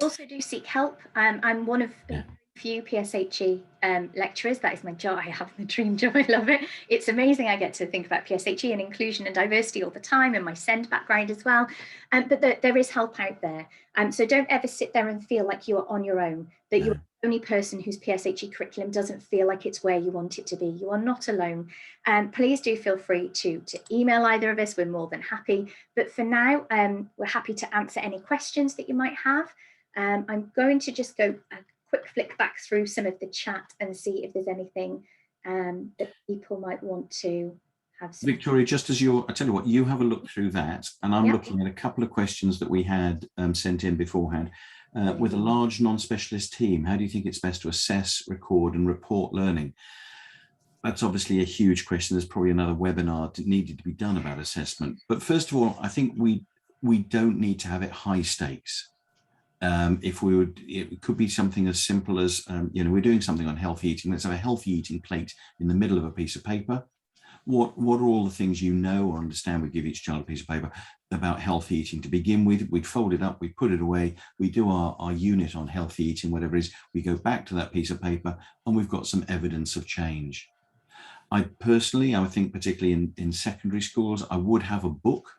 Also do seek help. I'm one of few PSHE lecturers. That is my job. I have the dream job. I love it. It's amazing. I get to think about PSHE and inclusion and diversity all the time, and my SEND background as well. But there is help out there. So don't ever sit there and feel like you are on your own, that you're the only person whose PSHE curriculum doesn't feel like it's where you want it to be. You are not alone. Please do feel free to email either of us. We're more than happy. But for now, we're happy to answer any questions that you might have. I'm going to just go a quick flick back through some of the chat and see if there's anything that people might want to have.
Victoria, just as I tell you what, you have a look through that, and I'm looking at a couple of questions that we had sent in beforehand. With a large non-specialist team, how do you think it's best to assess, record and report learning? That's obviously a huge question. There's probably another webinar that needed to be done about assessment. But first of all, I think we don't need to have it high stakes. If we would, it could be something as simple as, we're doing something on healthy eating. Let's have a healthy eating plate in the middle of a piece of paper. What are all the things you know or understand? We give each child a piece of paper about healthy eating to begin with. We'd fold it up, we put it away, we do our unit on healthy eating, whatever it is, we go back to that piece of paper and we've got some evidence of change. I would think particularly in secondary schools, I would have a book.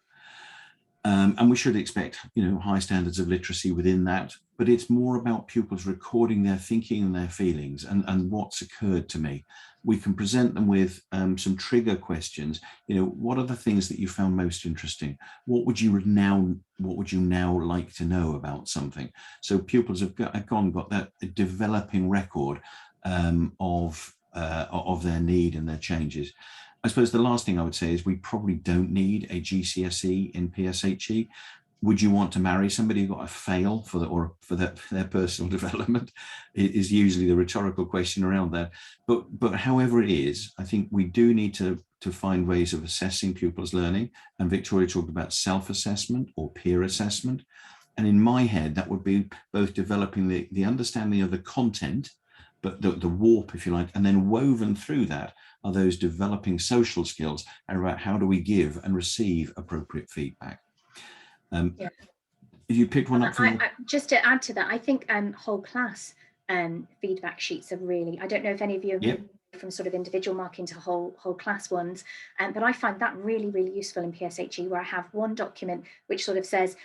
And we should expect, high standards of literacy within that, but it's more about pupils recording their thinking and their feelings and what's occurred to me. We can present them with some trigger questions. What are the things that you found most interesting? What would you now like to know about something? So pupils have got that developing record of their need and their changes. I suppose the last thing I would say is we probably don't need a GCSE in PSHE. would you want to marry somebody who got a fail for their personal development? It is usually the rhetorical question around that. But however it is, I think we do need to find ways of assessing pupils' learning. And Victoria talked about self-assessment or peer assessment. And in my head, that would be both developing the understanding of the content, but the warp, if you like, and then woven through that are those developing social skills about how do we give and receive appropriate feedback.
Yeah.
You picked one up from
just to add to that, I think whole class feedback sheets are really, I don't know if any of you have moved from sort of individual marking to whole class ones, but I find that really, really useful in PSHE, where I have one document which sort of says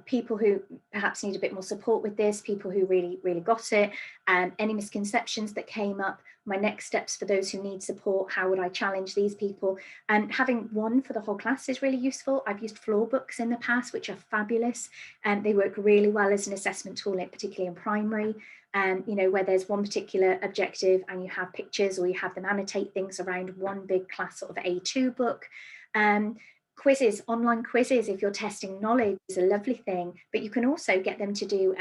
people who perhaps need a bit more support with this, people who really, really got it, any misconceptions that came up, my next steps for those who need support, how would I challenge these people? And having one for the whole class is really useful. I've used floor books in the past, which are fabulous, and they work really well as an assessment tool, particularly in primary. You know, where there's one particular objective and you have pictures, or you have them annotate things around one big class sort of A2 book. Quizzes, online quizzes, if you're testing knowledge, is a lovely thing, but you can also get them to do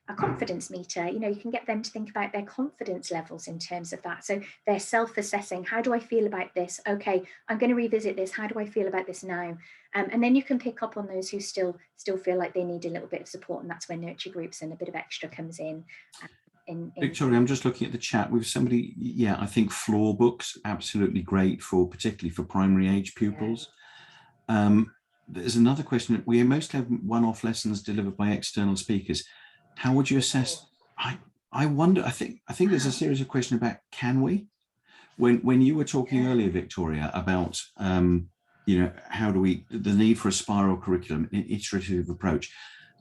a confidence meter. You know, you can get them to think about their confidence levels in terms of that. So they're self-assessing. How do I feel about this? Okay, I'm going to revisit this. How do I feel about this now? And then you can pick up on those who still feel like they need a little bit of support, and that's where nurture groups and a bit of extra comes in.
Victoria, I'm just looking at the chat with somebody. Yeah, I think floor books, absolutely great for, particularly for primary age pupils. Yeah. There's another question. We mostly have one-off lessons delivered by external speakers. How would you assess? I wonder, I think there's a series of questions about, can we? When you were talking earlier, Victoria, about you know, how do we, the need for a spiral curriculum, an iterative approach.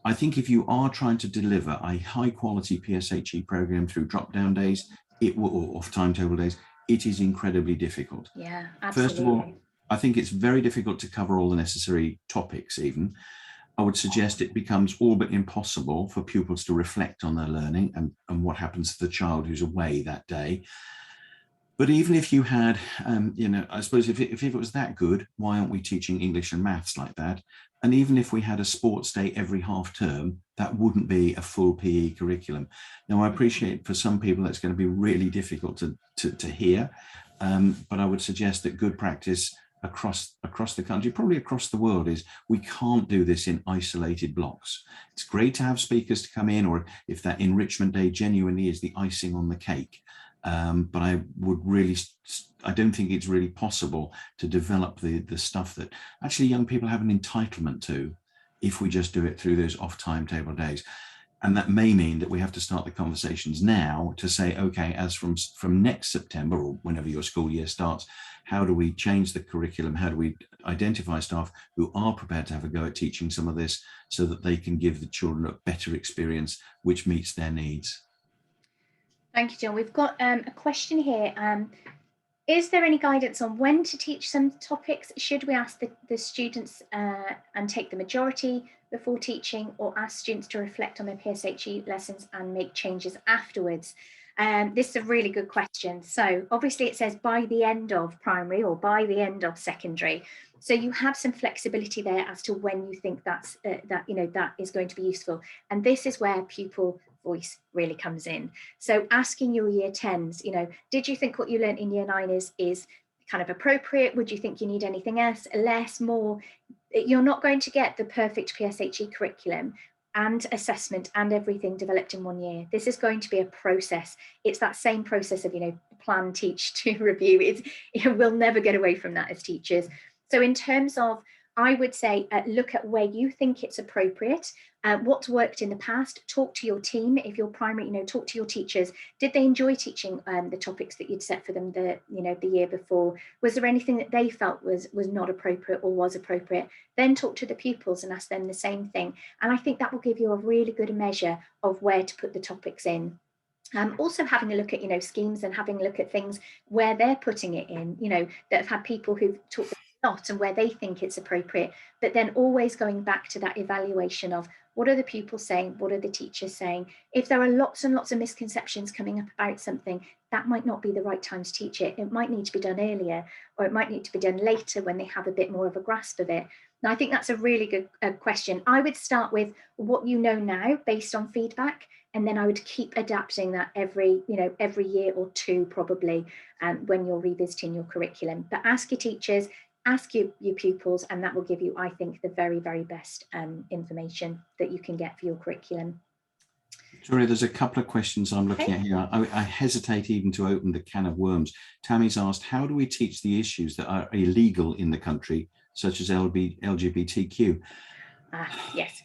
I think if you are trying to deliver a high quality PSHE program through drop down days, or off timetable days, it is incredibly difficult.
Yeah, absolutely.
First of all, I think it's very difficult to cover all the necessary topics even. I would suggest it becomes all but impossible for pupils to reflect on their learning and what happens to the child who's away that day. But even if you had, you know, I suppose if it was that good, why aren't we teaching English and maths like that? And even if we had a sports day every half term, that wouldn't be a full PE curriculum. Now, I appreciate for some people that's going to be really difficult to hear, but I would suggest that good practice across the country, probably across the world, is we can't do this in isolated blocks. It's great to have speakers to come in, or if that enrichment day genuinely is the icing on the cake. But I don't think it's really possible to develop the stuff that actually young people have an entitlement to if we just do it through those off timetable days. And that may mean that we have to start the conversations now to say, okay, as from next September or whenever your school year starts, how do we change the curriculum? How do we identify staff who are prepared to have a go at teaching some of this so that they can give the children a better experience which meets their needs?
Thank you, John. We've got a question here. Is there any guidance on when to teach some topics? Should we ask the students and take the majority before teaching, or ask students to reflect on their PSHE lessons and make changes afterwards? This is a really good question. So obviously it says by the end of primary or by the end of secondary. So you have some flexibility there as to when you think that is going to be useful. And this is where pupil voice really comes in. So asking your year 10s, you know, did you think what you learned in year 9 is kind of appropriate? Would you think you need anything else, less, more? You're not going to get the perfect PSHE curriculum and assessment and everything developed in 1 year. This is going to be a process. It's that same process of, you know, plan, teach, to review. We'll never get away from that as teachers. So in terms of, I would say, look at where you think it's appropriate, what's worked in the past, talk to your team. If you're primary, you know, talk to your teachers. Did they enjoy teaching the topics that you'd set for them the year before? Was there anything that they felt was not appropriate or was appropriate? Then talk to the pupils and ask them the same thing. And I think that will give you a really good measure of where to put the topics in. Also having a look at, you know, schemes and having a look at things where they're putting it in, you know, that have had people who've taught not and where they think it's appropriate, but then always going back to that evaluation of what are the pupils saying, what are the teachers saying. If there are lots and lots of misconceptions coming up about something, that might not be the right time to teach it. It might need to be done earlier, or it might need to be done later when they have a bit more of a grasp of it. Now, I think that's a really good question. I would start with what you know now based on feedback, and then I would keep adapting that every year or two probably, when you're revisiting your curriculum. But ask your teachers, ask your pupils, and that will give you, I think, the very, very best information that you can get for your curriculum.
Victoria, there's a couple of questions I'm looking at here. I hesitate even to open the can of worms. Tammy's asked, how do we teach the issues that are illegal in the country, such as LGBTQ?
Yes.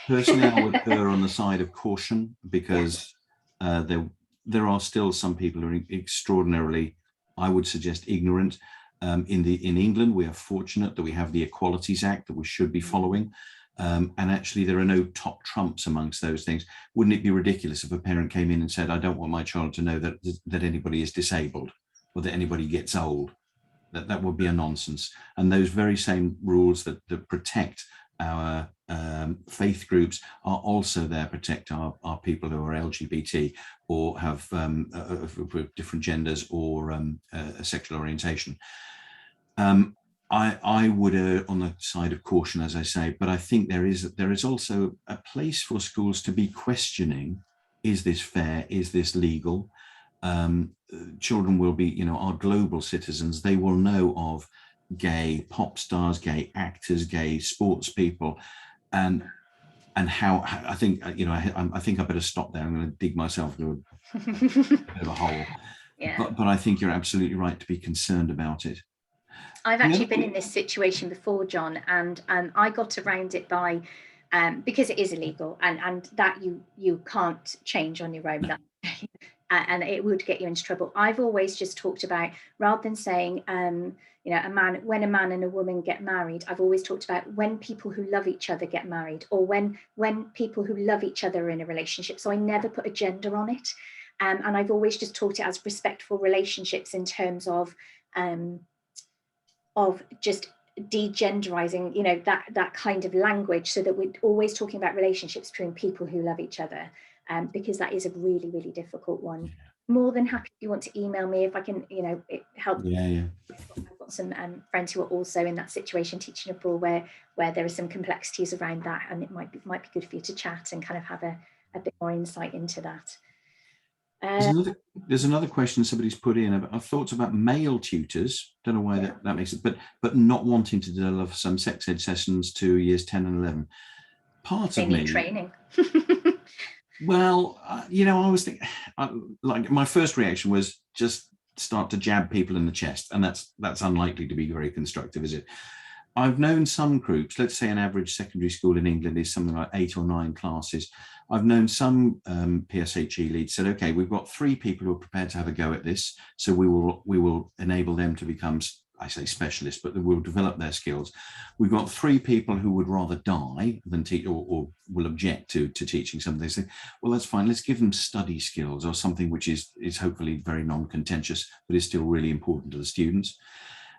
Personally, I would err on the side of caution, because there are still some people who are extraordinarily, I would suggest, ignorant. In England, we are fortunate that we have the Equalities Act that we should be following. And actually, there are no top trumps amongst those things. Wouldn't it be ridiculous if a parent came in and said, I don't want my child to know that anybody is disabled or that anybody gets old? That would be a nonsense. And those very same rules that protect our faith groups are also there to protect our people who are LGBT or have different genders or a sexual orientation. I would err on the side of caution, as I say, but I think there is also a place for schools to be questioning, is this fair? Is this legal? Children will be, are global citizens. They will know of gay pop stars, gay actors, gay sports people, and how I think, I think I better stop there. I'm going to dig myself into a bit of a hole.
Yeah.
But I think you're absolutely right to be concerned about it.
I've actually been in this situation before, John, and I got around it by because it is illegal, and that you can't change on your own. And it would get you into trouble. I've always just talked about, rather than saying, when a man and a woman get married, I've always talked about when people who love each other get married, or when people who love each other are in a relationship. So I never put a gender on it. And I've always just taught it as respectful relationships in terms of just degenderizing, that kind of language, so that we're always talking about relationships between people who love each other, because that is a really, really difficult one. Yeah. More than happy if you want to email me if I can, help.
Yeah.
I've got some friends who are also in that situation teaching abroad where there are some complexities around that, and it might be good for you to chat and kind of have a bit more insight into that.
There's another question somebody's put in about thoughts about male tutors. Don't know why that makes it, but not wanting to deliver some sex ed sessions to years 10 and 11. Part of me
training.
Well, I was thinking, like, my first reaction was just start to jab people in the chest, and that's unlikely to be very constructive, is it? I've known some groups, let's say an average secondary school in England is something like 8 or 9 classes. I've known some PSHE leads said, okay, we've got 3 people who are prepared to have a go at this, so we will enable them to become, I say specialists, but we'll develop their skills. We've got 3 people who would rather die than teach, or will object to teaching something. They say, well, that's fine. Let's give them study skills or something which is hopefully very non-contentious, but is still really important to the students.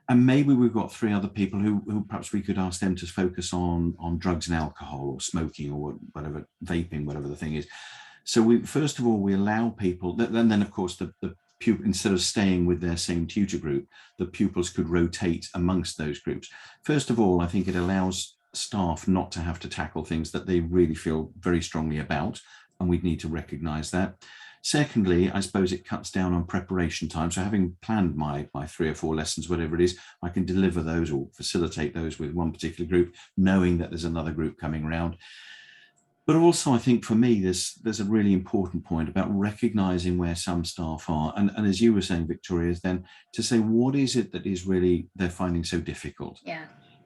And maybe we've got 3 other people who perhaps we could ask them to focus on drugs and alcohol, or smoking, or whatever, vaping, whatever the thing is. So first of all, we allow people, then of course the pupil, instead of staying with their same tutor group, the pupils could rotate amongst those groups. First of all, I think it allows staff not to have to tackle things that they really feel very strongly about, and we'd need to recognise that. Secondly, I suppose it cuts down on preparation time. So having planned my 3 or 4 lessons, whatever it is, I can deliver those or facilitate those with one particular group, knowing that there's another group coming around. But also, I think for me, there's a really important point about recognising where some staff are. And as you were saying, Victoria, is then to say, what is it that is really they're finding so difficult?
Yeah.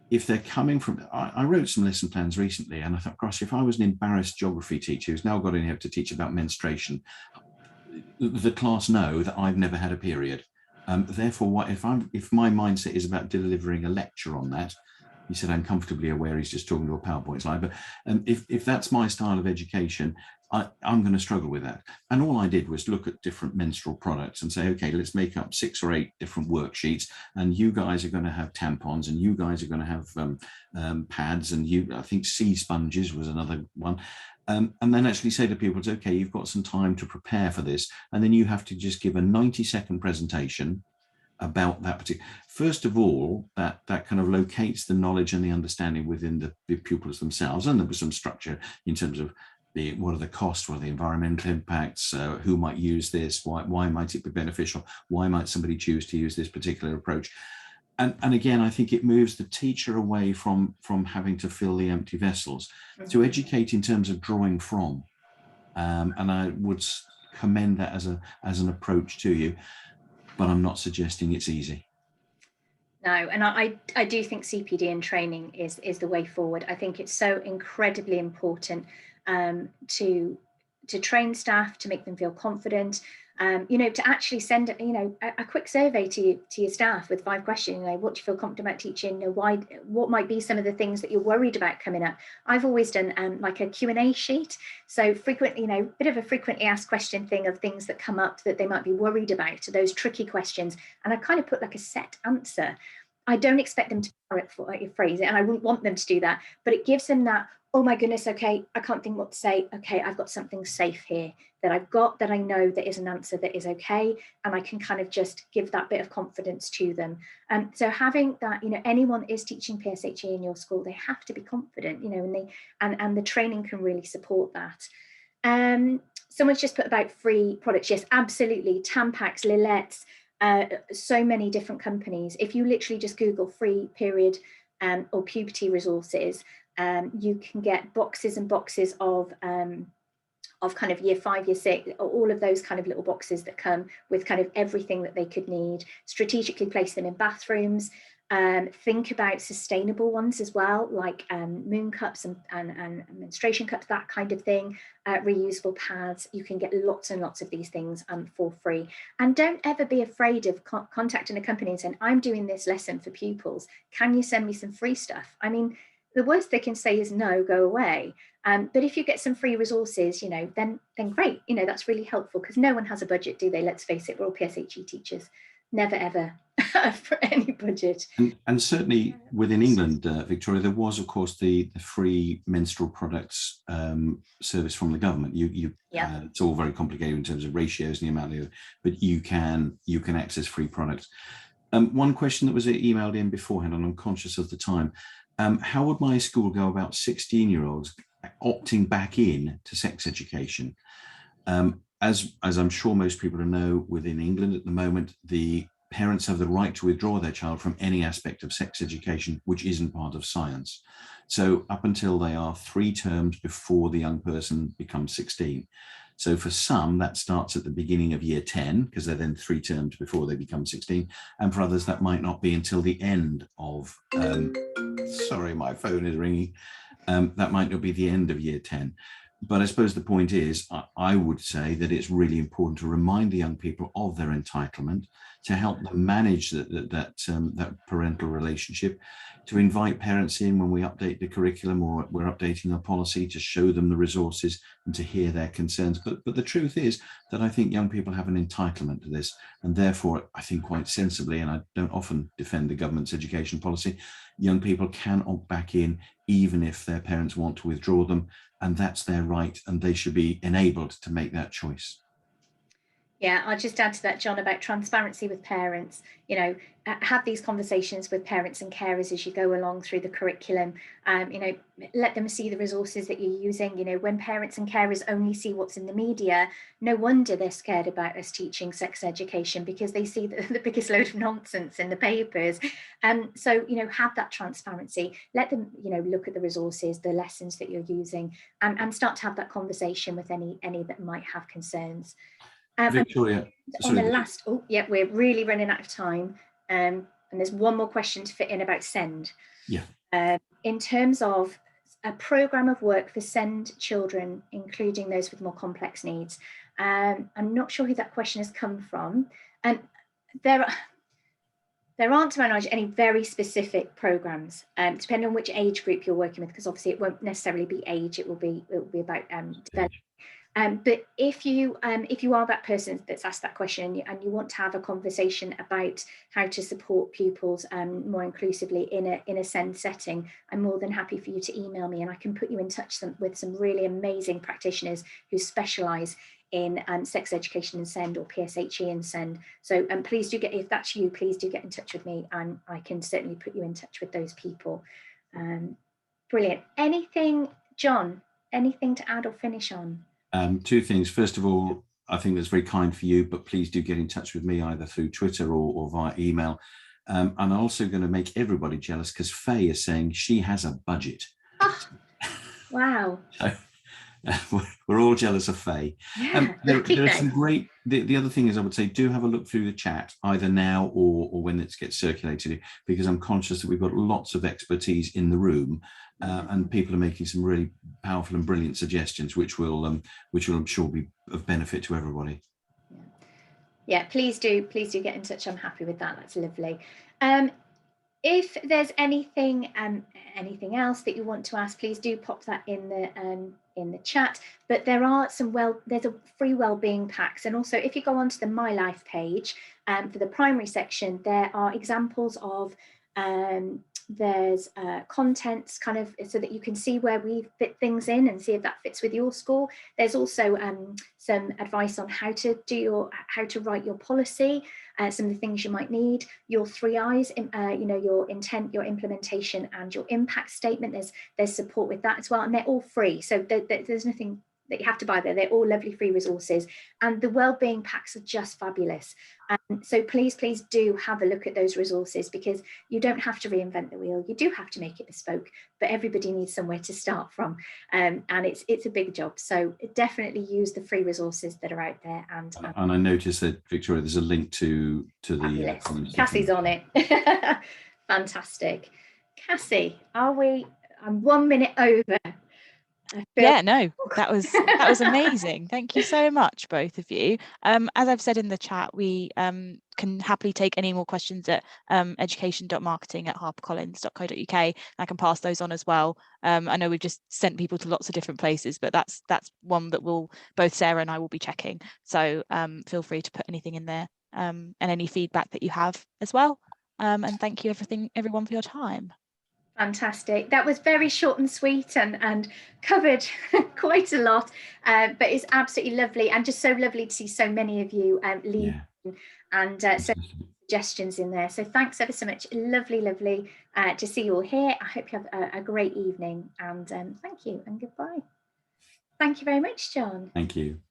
If they're coming from, I wrote some lesson plans recently, and I thought, gosh, if I was an embarrassed geography teacher who's now got in here to teach about menstruation, the class know that I've never had a period. Therefore, if my mindset is about delivering a lecture on that, he said, I'm comfortably aware he's just talking to a PowerPoint slide, but if that's my style of education, I'm going to struggle with that. And all I did was look at different menstrual products and say, okay, let's make up 6 or 8 different worksheets, and you guys are going to have tampons, and you guys are going to have pads, and I think sea sponges was another one. And then actually say to people, okay, you've got some time to prepare for this, and then you have to just give a 90-second presentation about that particular. First of all, that kind of locates the knowledge and the understanding within the pupils themselves, and there was some structure in terms of what are the costs, what are the environmental impacts, who might use this, why might it be beneficial, why might somebody choose to use this particular approach. And again, I think it moves the teacher away from having to fill the empty vessels, to educate in terms of drawing from. And I would commend that as an approach to you, but I'm not suggesting it's easy.
No, and I do think CPD and training is the way forward. I think it's so incredibly important to train staff, to make them feel confident, to actually send a quick survey to your staff with 5 questions. What do you feel confident about teaching? Why? What might be some of the things that you're worried about coming up? I've always done like a Q&A sheet. So frequently, bit of a frequently asked question thing of things that come up that they might be worried about, those tricky questions. And I kind of put like a set answer. I don't expect them to phrase it, and I wouldn't want them to do that, but it gives them that, oh my goodness, okay, I can't think what to say. Okay, I've got something safe here that I've got, that I know that is an answer that is okay, and I can kind of just give that bit of confidence to them. So having that, anyone is teaching PSHE in your school, they have to be confident, and the training can really support that. Someone's just put about free products. Yes, absolutely. Tampax, Lilettes, so many different companies. If you literally just Google free period or puberty resources, you can get boxes and boxes of kind of year 5, year 6, all of those kind of little boxes that come with kind of everything that they could need. Strategically place them in bathrooms. Think about sustainable ones as well, like moon cups and menstruation cups, that kind of thing. Reusable pads. You can get lots and lots of these things for free. And don't ever be afraid of contacting a company and saying, I'm doing this lesson for pupils. Can you send me some free stuff? I mean, the worst they can say is no, go away. But if you get some free resources, then great. That's really helpful, because no one has a budget, do they? Let's face it, we're all PSHE teachers. Never, ever for any budget.
And certainly within England, Victoria, there was, of course, the free menstrual products service from the government. It's all very complicated in terms of ratios and the amount but you can access free products. One question that was emailed in beforehand, and I'm conscious of the time. How would my school go about 16-year-olds opting back in to sex education? As I'm sure most people know, within England at the moment, the parents have the right to withdraw their child from any aspect of sex education which isn't part of science. So up until they are 3 terms before the young person becomes 16. So for some, that starts at the beginning of year 10, because they're then 3 terms before they become 16. And for others, that might not be until the end of, sorry, my phone is ringing. That might not be the end of year 10. But I suppose the point is, I would say that it's really important to remind the young people of their entitlement, to help them manage that parental relationship, to invite parents in when we update the curriculum or we're updating the policy, to show them the resources and to hear their concerns. But the truth is that I think young people have an entitlement to this, and therefore I think quite sensibly, and I don't often defend the government's education policy, young people can opt back in even if their parents want to withdraw them, and that's their right, and they should be enabled to make that choice.
Yeah, I'll just add to that, John, about transparency with parents. Have these conversations with parents and carers as you go along through the curriculum. Let them see the resources that you're using. When parents and carers only see what's in the media, no wonder they're scared about us teaching sex education, because they see the biggest load of nonsense in the papers. So, have that transparency. Let them, look at the resources, the lessons that you're using, and start to have that conversation with any that might have concerns.
Victoria,
on the last, we're really running out of time. And there's one more question to fit in about SEND.
Yeah.
In terms of a programme of work for SEND children, including those with more complex needs, I'm not sure who that question has come from. And there aren't, to my knowledge, any very specific programmes, depending on which age group you're working with, because obviously it won't necessarily be age, it will be about development. But if you are that person that's asked that question and you want to have a conversation about how to support pupils more inclusively in a SEND setting, I'm more than happy for you to email me, and I can put you in touch with some really amazing practitioners who specialise in sex education and send, or PSHE and send. So please do get, if that's you, please do get in touch with me, and I can certainly put you in touch with those people. Brilliant. Anything, John, anything to add or finish on?
Two things. First of all, I think that's very kind for you, but please do get in touch with me either through Twitter or via email. And I'm also going to make everybody jealous because Faye is saying she has a budget.
Oh, wow.
So, we're all jealous of Faye.
Yeah,
there are some great, the other thing is, I would say, do have a look through the chat either now or when it gets circulated, because I'm conscious that we've got lots of expertise in the room, and people are making some really powerful and brilliant suggestions, which will I'm sure be of benefit to everybody.
Yeah, please do get in touch. I'm happy with that. That's lovely. If there's anything else that you want to ask, please do pop that in the chat. But there are there's a free wellbeing packs, and also if you go onto the My Life page for the primary section, there are examples of there's contents kind of so that you can see where we fit things in and see if that fits with your school. There's also some advice on how to write your policy, some of the things you might need, your 3 I's, your intent, your implementation, and your impact statement. There's support with that as well, and they're all free, so there's nothing that you have to buy there. They're all lovely free resources, and the wellbeing packs are just fabulous. So please do have a look at those resources, because you don't have to reinvent the wheel. You do have to make it bespoke, but everybody needs somewhere to start from, and it's a big job. So definitely use the free resources that are out there. And
I noticed that, Victoria, there's a link to the
Cassie's on it. Fantastic. Cassie, I'm 1 minute over.
Yeah, no, that was amazing. Thank you so much, both of you. As I've said in the chat, we can happily take any more questions at education.marketing@harpercollins.co.uk. I can pass those on as well. I know we've just sent people to lots of different places, but that's one that both Sarah and I will be checking. So feel free to put anything in there, and any feedback that you have as well. And thank you everyone for your time.
Fantastic. That was very short and sweet and covered quite a lot, but it's absolutely lovely, and just so lovely to see so many of you leave and so many suggestions in there. So thanks ever so much. Lovely to see you all here. I hope you have a great evening, and thank you and goodbye. Thank you very much, John.
Thank you.